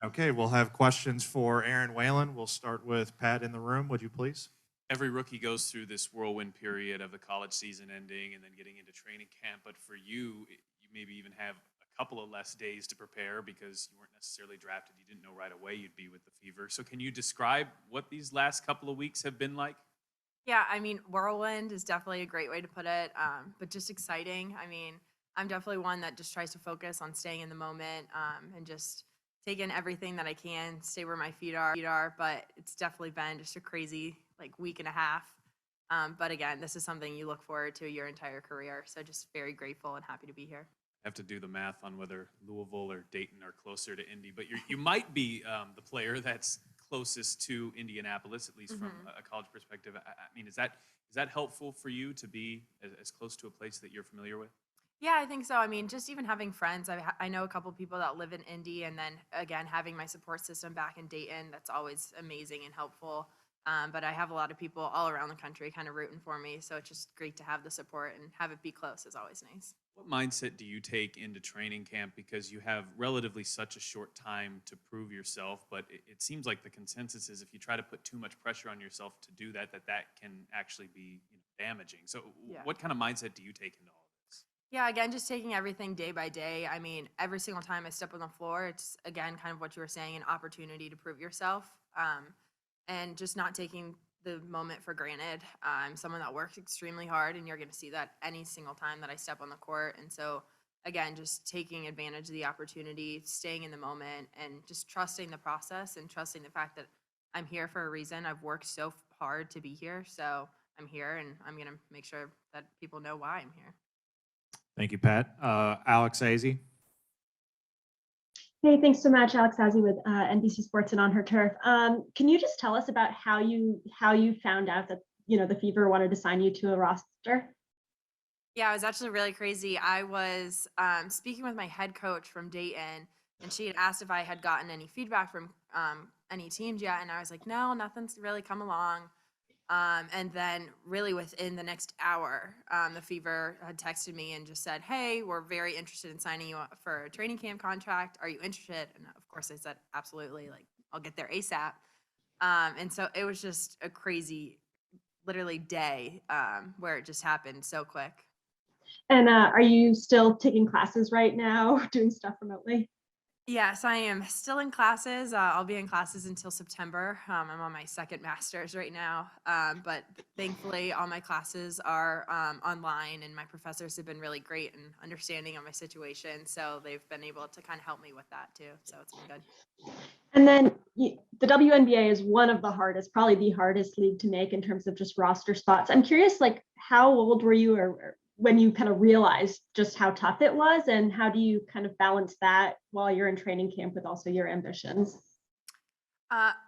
Okay, we'll have questions for Erin Whalen. We'll start with Pat in the room. Would you please? Every rookie goes through this whirlwind period of the college season ending and then getting into training camp. But for you, you maybe even have a couple of less days to prepare because you weren't necessarily drafted. You didn't know right away you'd be with the Fever. So can you describe what these last couple of weeks have been like? Yeah, I mean, whirlwind is definitely a great way to put it, but just exciting. I mean, I'm definitely one that just tries to focus on staying in the moment and just take in everything that I can, stay where my feet are, but it's definitely been just a crazy week and a half. But again, this is something you look forward to your entire career. So just very grateful and happy to be here. I have to do the math on whether Louisville or Dayton are closer to Indy, but you might be the player that's closest to Indianapolis, at least from a college perspective. I mean, is that helpful for you to be as close to a place that you're familiar with? Yeah, I think so. I mean, just even having friends, I know a couple people that live in Indy, and then again, having my support system back in Dayton, that's always amazing and helpful. But I have a lot of people all around the country kind of rooting for me. So it's just great to have the support and have it be close is always nice. What mindset do you take into training camp? Because you have relatively such a short time to prove yourself, but it seems like the consensus is if you try to put too much pressure on yourself to do that can actually be damaging. So what kind of mindset do you take into all of this? Yeah, again, just taking everything day by day. I mean, every single time I step on the floor, it's, again, kind of what you were saying, an opportunity to prove yourself. And just not taking the moment for granted. I'm someone that works extremely hard, and you're going to see that any single time that I step on the court. And so, again, just taking advantage of the opportunity, staying in the moment, and just trusting the process and trusting the fact that I'm here for a reason. I've worked so hard to be here, so I'm here, and I'm going to make sure that people know why I'm here. Thank you, Pat. Alex Azzi. Hey, thanks so much, Alex Azzi with NBC Sports and On Her Turf. Can you just tell us about how you found out that the Fever wanted to sign you to a roster? Yeah, it was actually really crazy. I was speaking with my head coach from Dayton, and she had asked if I had gotten any feedback from any teams yet, and I was like, no, nothing's really come along. And then really within the next hour, the Fever had texted me and just said, hey, we're very interested in signing you up for a training camp contract. Are you interested? And of course I said, absolutely, like I'll get there ASAP. And so it was just a crazy, literally day where it just happened so quick. And are you still taking classes right now, doing stuff remotely? Yes, I am still in classes. I'll be in classes until September. I'm on my second master's right now. But thankfully, all my classes are online, and my professors have been really great in understanding of my situation. So they've been able to kind of help me with that too. So it's been good. And then the WNBA is one of the hardest, probably the hardest league to make in terms of just roster spots. I'm curious, like, how old were you or when you kind of realized just how tough it was, and how do you kind of balance that while you're in training camp with also your ambitions?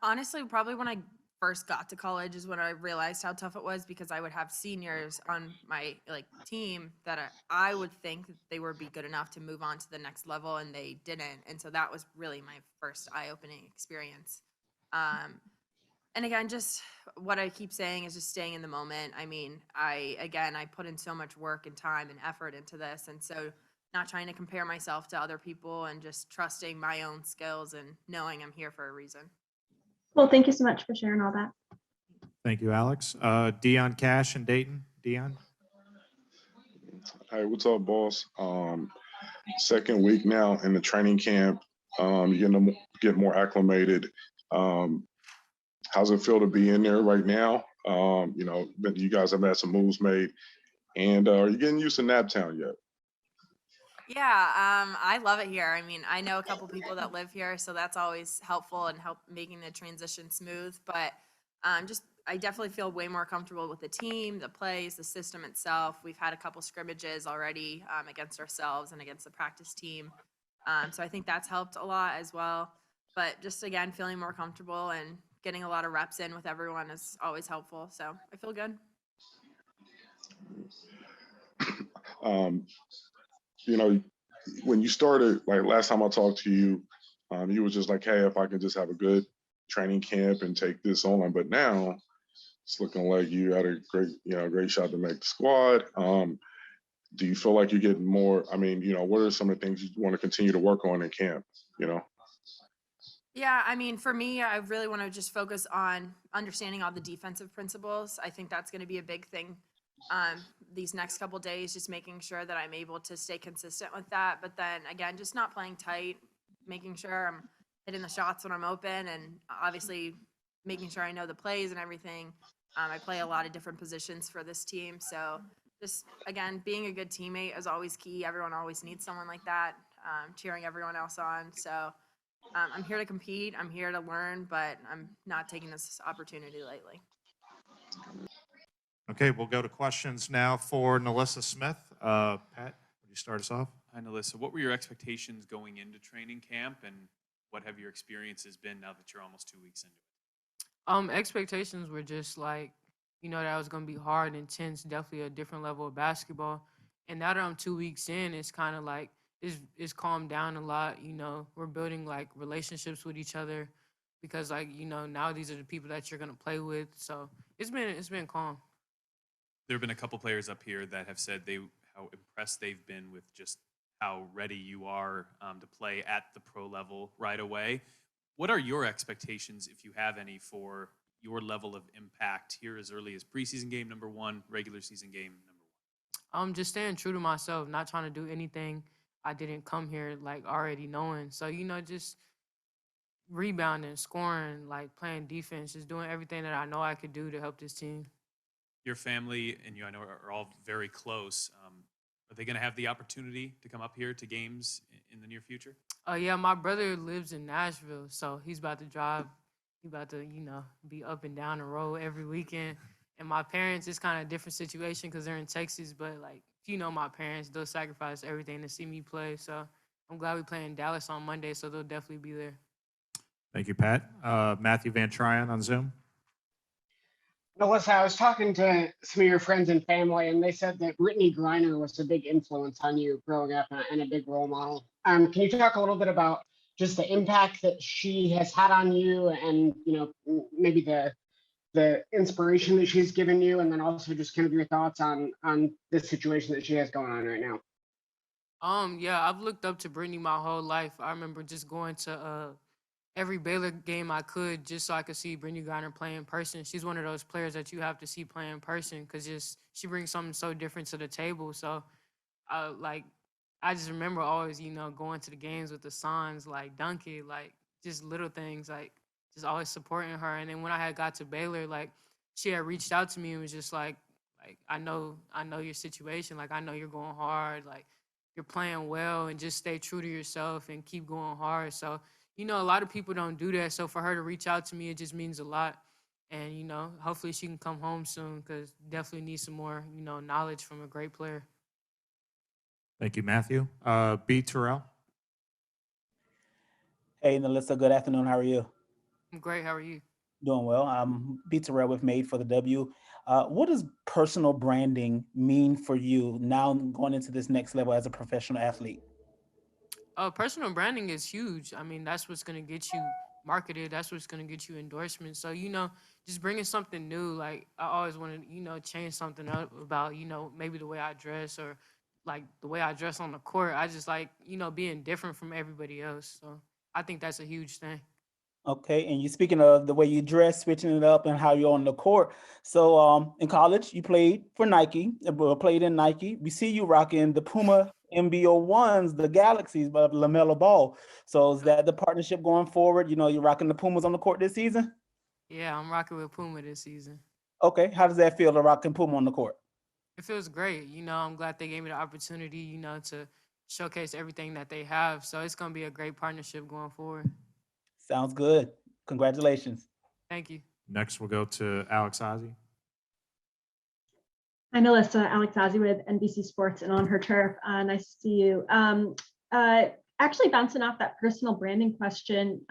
Honestly, probably when I first got to college is when I realized how tough it was, because I would have seniors on my team that I would think that they would be good enough to move on to the next level, and they didn't. And so that was really my first eye-opening experience. And again, just what I keep saying is just staying in the moment. I mean, I put in so much work and time and effort into this. And so not trying to compare myself to other people, and just trusting my own skills and knowing I'm here for a reason. Well, thank you so much for sharing all that. Thank you, Alex. Dion Cash in Dayton. Dion. Hey, what's up, boss? Second week now in the training camp. You get more acclimated. How's it feel to be in there right now? You guys have had some moves made, and are you getting used to Naptown yet? Yeah, I love it here. I mean, I know a couple people that live here, so that's always helpful and help making the transition smooth. But I definitely feel way more comfortable with the team, the plays, the system itself. We've had a couple scrimmages already against ourselves and against the practice team. So I think that's helped a lot as well. But just, again, feeling more comfortable and getting a lot of reps in with everyone is always helpful. So I feel good. When you started, like last time I talked to you, you were just like, hey, if I can just have a good training camp and take this on. But now it's looking like you had a great shot to make the squad. Do you feel like you're getting more? I mean, what are some of the things you want to continue to work on in camp? Yeah, I mean, for me, I really want to just focus on understanding all the defensive principles. I think that's going to be a big thing these next couple days, just making sure that I'm able to stay consistent with that. But then again, just not playing tight, making sure I'm hitting the shots when I'm open, and obviously making sure I know the plays and everything. I play a lot of different positions for this team. So just, again, being a good teammate is always key. Everyone always needs someone like that, cheering everyone else on. So I'm here to compete. I'm here to learn, but I'm not taking this opportunity lightly. Okay, we'll go to questions now for NaLyssa Smith. Pat, would you start us off? Hi, NaLyssa. What were your expectations going into training camp, and what have your experiences been now that you're almost 2 weeks into it? Expectations were just like, that was going to be hard, intense, definitely a different level of basketball. And now that I'm 2 weeks in, it's kind of like, it's calmed down a lot. We're building like relationships with each other, because now these are the people that you're going to play with. So it's been calm. There have been a couple players up here that have said how impressed they've been with just how ready you are to play at the pro level right away. What are your expectations, if you have any, for your level of impact here as early as preseason game number 1, regular season game number 1? Just staying true to myself, not trying to do anything I didn't come here like already knowing. So, just rebounding, scoring, like playing defense, just doing everything that I know I could do to help this team. Your family and you, I know, are all very close. Are they going to have the opportunity to come up here to games in the near future? Yeah, my brother lives in Nashville, so he's about to drive. He's about to, be up and down the road every weekend. And my parents, it's kind of a different situation because they're in Texas, but like, my parents, they'll sacrifice everything to see me play. So I'm glad we play in Dallas on Monday, so they'll definitely be there. Thank you, Pat. Matthew Van Tryon on Zoom. NaLyssa, I was talking to some of your friends and family, and they said that Brittany Griner was a big influence on you growing up and a big role model. Can you talk a little bit about just the impact that she has had on you, and maybe the inspiration that she's given you, and then also just kind of your thoughts on the situation that she has going on right now? Yeah, I've looked up to Brittany my whole life. I remember just going to every Baylor game I could just so I could see Brittany Griner play in person. She's one of those players that you have to see play in person because she brings something so different to the table. So, I just remember always, going to the games with the signs, like dunk it, like just little things, like just always supporting her. And then when I had got to Baylor, like she had reached out to me and was just like I know your situation, like I know you're going hard, like you're playing well, and just stay true to yourself and keep going hard. So, a lot of people don't do that. So for her to reach out to me, it just means a lot. And, hopefully she can come home soon because definitely need some more, knowledge from a great player. Thank you, Matthew. B. Terrell. Hey, NaLyssa, good afternoon. How are you? I'm great. How are you? Doing well. I'm B. Terrell with Made for the W. What does personal branding mean for you now going into this next level as a professional athlete? Personal branding is huge. I mean, that's what's going to get you marketed. That's what's going to get you endorsements. So, just bringing something new. Like, I always want to, change something up about, maybe the way I dress or like the way I dress on the court. I just like, being different from everybody else. So I think that's a huge thing. Okay, and you're speaking of the way you dress, switching it up, and how you're on the court. So, in college, you played for Nike, played in Nike. We see you rocking the Puma MBO1s, the Galaxies, but LaMelo Ball. So, is that the partnership going forward? You're rocking the Pumas on the court this season? Yeah, I'm rocking with Puma this season. Okay, how does that feel to rocking Puma on the court? It feels great. I'm glad they gave me the opportunity, to showcase everything that they have. So it's going to be a great partnership going forward. Sounds good. Congratulations. Thank you. Next, we'll go to Alex Ozzie. Hi, NaLyssa. Alex Ozzie with NBC Sports and On Her Turf. Nice to see you. Actually, bouncing off that personal branding question,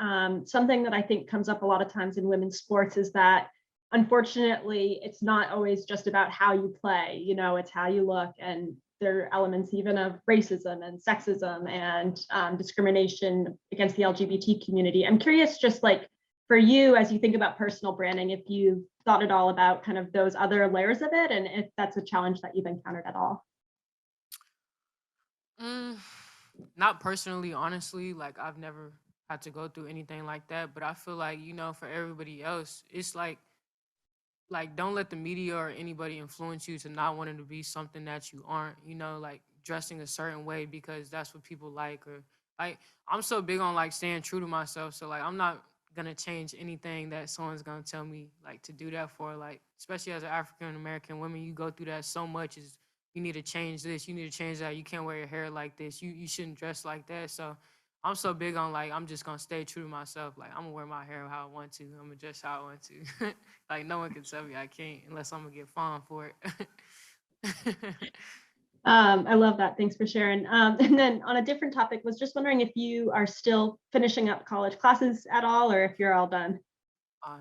something that I think comes up a lot of times in women's sports is that, unfortunately, it's not always just about how you play. It's how you look, and there are elements even of racism and sexism and discrimination against the LGBT community. I'm curious, just like for you, as you think about personal branding, if you've thought at all about kind of those other layers of it, and if that's a challenge that you've encountered at all. Not personally, honestly. Like, I've never had to go through anything like that, but I feel like, for everybody else, it's like don't let the media or anybody influence you to not wanting to be something that you aren't, like dressing a certain way because that's what people like. Or like, I'm so big on like staying true to myself. So like, I'm not going to change anything that someone's going to tell me like to do that for. Like, especially as an African-American woman, you go through that so much. Is you need to change this, you need to change that. You can't wear your hair like this. You shouldn't dress like that. So I'm so big on like, I'm just going to stay true to myself. Like, I'm going to wear my hair how I want to. I'm going to dress how I want to. Like, no one can tell me I can't unless I'm going to get fined for it. I love that. Thanks for sharing. And then on a different topic, was just wondering if you are still finishing up college classes at all, or if you're all done.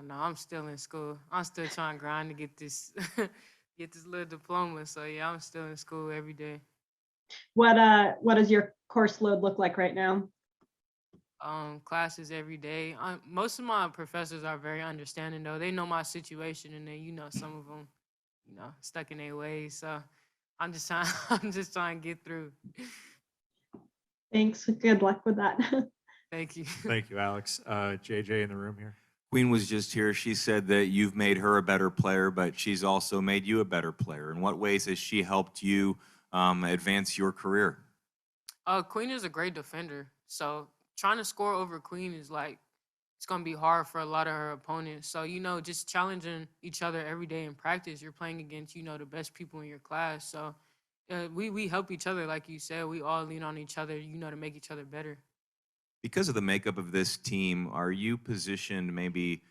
No, I'm still in school. I'm still trying to grind to get this get this little diploma. So yeah, I'm still in school every day. What does your course load look like right now? Classes every day. Most of my professors are very understanding though. They know my situation, and then some of them, stuck in their ways. So I'm just trying to get through. Thanks. Good luck with that. Thank you. Thank you, Alex. JJ in the room here. Queen was just here. She said that you've made her a better player, but she's also made you a better player. In what ways has she helped you advance your career? Queen is a great defender. So trying to score over Queen is like, it's going to be hard for a lot of her opponents. So, just challenging each other every day in practice. You're playing against, the best people in your class. So we help each other. Like you said, we all lean on each other, to make each other better. Because of the makeup of this team, are you positioned maybe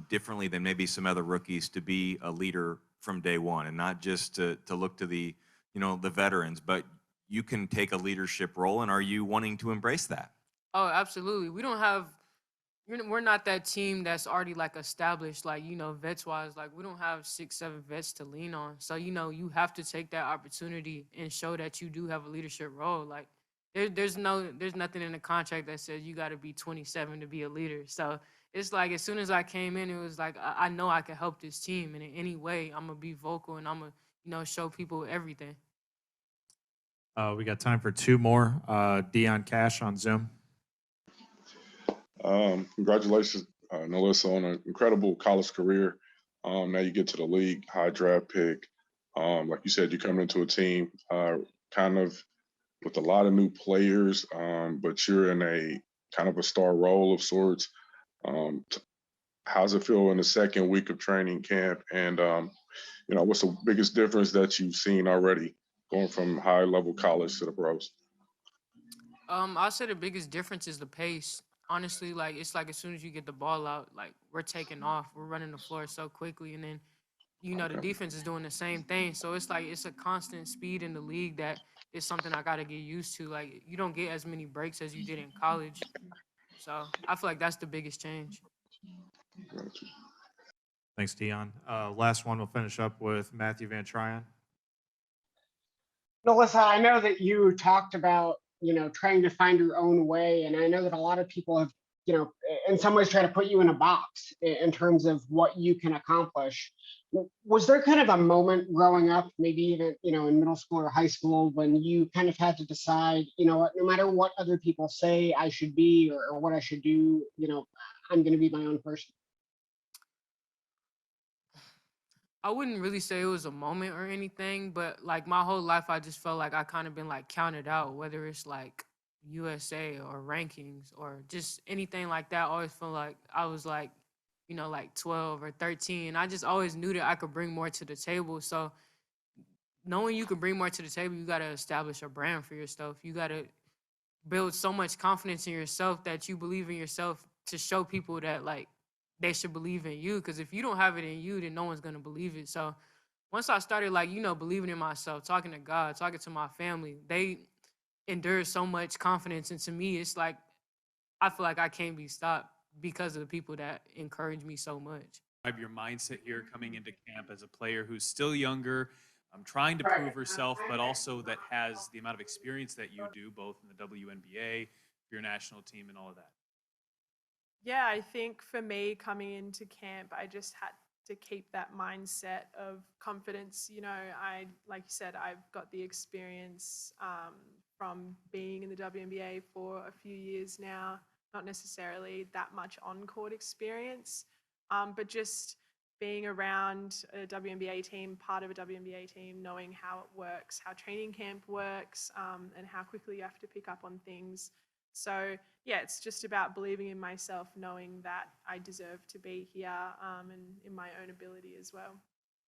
differently than maybe some other rookies to be a leader from day one and not just to look to the, the veterans, but you can take a leadership role, and are you wanting to embrace that? Oh, absolutely. We're not that team that's already like established, like, vets wise. Like, we don't have 6, 7 vets to lean on. So, you have to take that opportunity and show that you do have a leadership role. Like, there's nothing in the contract that says you got to be 27 to be a leader. So it's like, as soon as I came in, it was like, I know I can help this team. And in any way, I'm going to be vocal and I'm going to, show people everything. We got time for 2 more. Dion Cash on Zoom. Congratulations, NaLyssa, on an incredible college career. Now you get to the league, high draft pick. Like you said, you come into a team kind of with a lot of new players, but you're in a kind of a star role of sorts. How's it feel in the second week of training camp? And, what's the biggest difference that you've seen already going from high level college to the pros? I'll say the biggest difference is the pace. Honestly, like, it's like as soon as you get the ball out, like, we're taking off. We're running the floor so quickly. And then, the defense is doing the same thing. So it's like it's a constant speed in the league that is something I got to get used to. Like, you don't get as many breaks as you did in college. So I feel like that's the biggest change. Thanks, Dion. Last one, we'll finish up with Matthew Van Tryon. NaLyssa, I know that you talked about, trying to find your own way. And I know that a lot of people have, in some ways try to put you in a box in terms of what you can accomplish. Was there kind of a moment growing up, maybe even, in middle school or high school, when you kind of had to decide, no matter what other people say I should be or what I should do, I'm going to be my own person? I wouldn't really say it was a moment or anything, but like my whole life, I just felt like I kind of been like counted out, whether it's like USA or rankings or just anything like that. I always felt like I was like, like 12 or 13. I just always knew that I could bring more to the table. So knowing you can bring more to the table, you got to establish a brand for yourself. You got to build so much confidence in yourself that you believe in yourself to show people that like they should believe in you. Because if you don't have it in you, then no one's going to believe it. So once I started like, believing in myself, talking to God, talking to my family, they endured so much confidence. And to me, it's like, I feel like I can't be stopped because of the people that encourage me so much. Your mindset here coming into camp as a player who's still younger, trying to prove herself, but also that has the amount of experience that you do, both in the WNBA, your national team, and all of that. Yeah, I think for me coming into camp, I just had to keep that mindset of confidence. Like you said, I've got the experience from being in the WNBA for a few years now, not necessarily that much on-court experience, but just being around a WNBA team, part of a WNBA team, knowing how it works, how training camp works, and how quickly you have to pick up on things. So yeah, it's just about believing in myself, knowing that I deserve to be here, and in my own ability as well.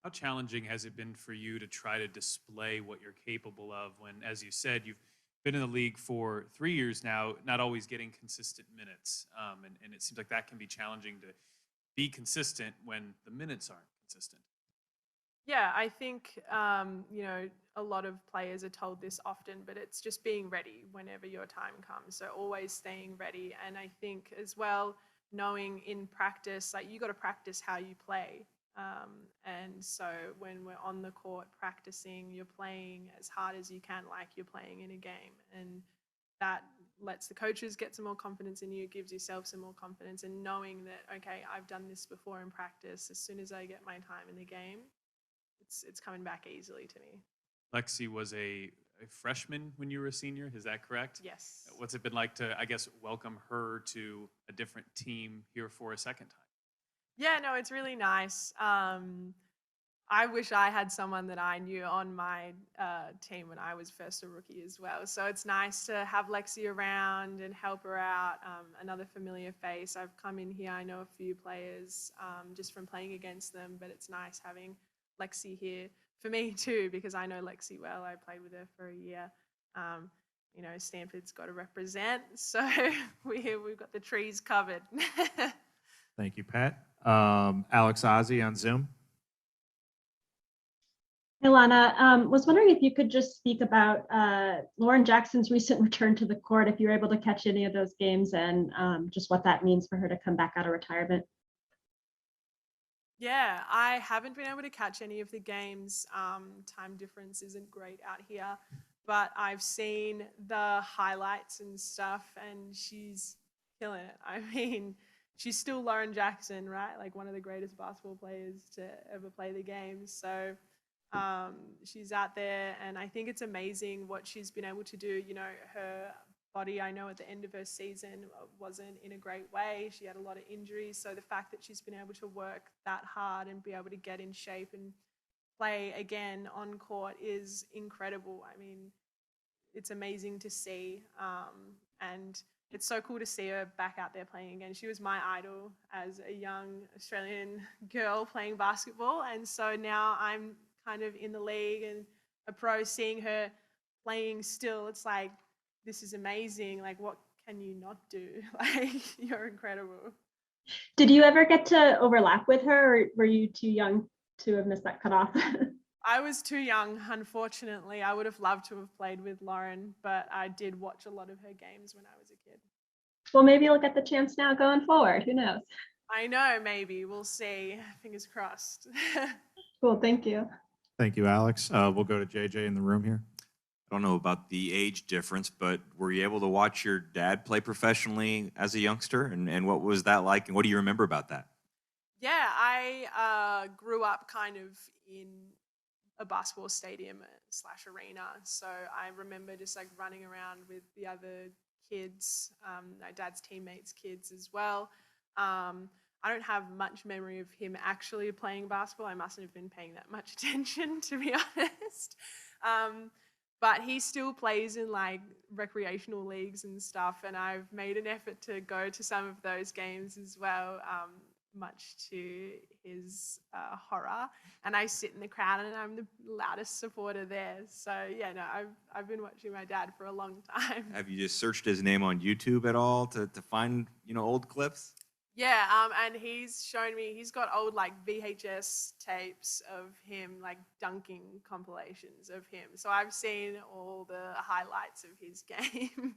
How challenging has it been for you to try to display what you're capable of when, as you said, you've been in the league for 3 years now, not always getting consistent minutes, and it seems like that can be challenging to be consistent when the minutes aren't consistent? Yeah, I think, a lot of players are told this often, but it's just being ready whenever your time comes. So always staying ready. And I think as well, knowing in practice, like you got to practice how you play. And so when we're on the court practicing, you're playing as hard as you can, like you're playing in a game. And that lets the coaches get some more confidence in you, gives yourself some more confidence, and knowing that, okay, I've done this before in practice. As soon as I get my time in the game, it's coming back easily to me. Lexie was a freshman when you were a senior, is that correct? Yes. What's it been like to, I guess, welcome her to a different team here for a second time? Yeah, no, it's really nice. I wish I had someone that I knew on my team when I was first a rookie as well. So it's nice to have Lexie around and help her out. Another familiar face. I've come in here, I know a few players just from playing against them, but it's nice having Lexie here for me too, because I know Lexie well. I played with her for a year. Stanford's got to represent, so we've got the trees covered. Thank you, Pat. Alex Ozzie on Zoom. Ilana, was wondering if you could just speak about Lauren Jackson's recent return to the court, if you were able to catch any of those games, and just what that means for her to come back out of retirement. Yeah, I haven't been able to catch any of the games. Time difference isn't great out here, but I've seen the highlights and stuff, and she's killing it. I mean, she's still Lauren Jackson, right? Like one of the greatest basketball players to ever play the game. So she's out there, and I think it's amazing what she's been able to do. You know, her body, I know at the end of her season wasn't in a great way. She had a lot of injuries. So the fact that she's been able to work that hard and be able to get in shape and play again on court is incredible. I mean, it's amazing to see. And it's so cool to see her back out there playing again. She was my idol as a young Australian girl playing basketball. And so now I'm kind of in the league and a pro, seeing her playing still. It's like, this is amazing. Like, what can you not do? Like, you're incredible. Did you ever get to overlap with her, or were you too young to have missed that cutoff? I was too young, unfortunately. I would have loved to have played with Lauren, but I did watch a lot of her games when I was a kid. Well, maybe you'll get the chance now going forward. Who knows? I know, maybe. We'll see. Fingers crossed. Cool. Thank you. Thank you, Alex. We'll go to JJ in the room here. I don't know about the age difference, but were you able to watch your dad play professionally as a youngster? And what was that like? And what do you remember about that? Yeah, I grew up kind of in a basketball stadium / arena. So I remember just like running around with the other kids, my dad's teammates' kids as well. I don't have much memory of him actually playing basketball. I mustn't have been paying that much attention, to be honest. But he still plays in like recreational leagues and stuff. And I've made an effort to go to some of those games as well, much to his horror. And I sit in the crowd and I'm the loudest supporter there. So yeah, no, I've been watching my dad for a long time. Have you just searched his name on YouTube at all to find, old clips? Yeah, and he's shown me, he's got old like VHS tapes of him, like dunking compilations of him. So I've seen all the highlights of his game.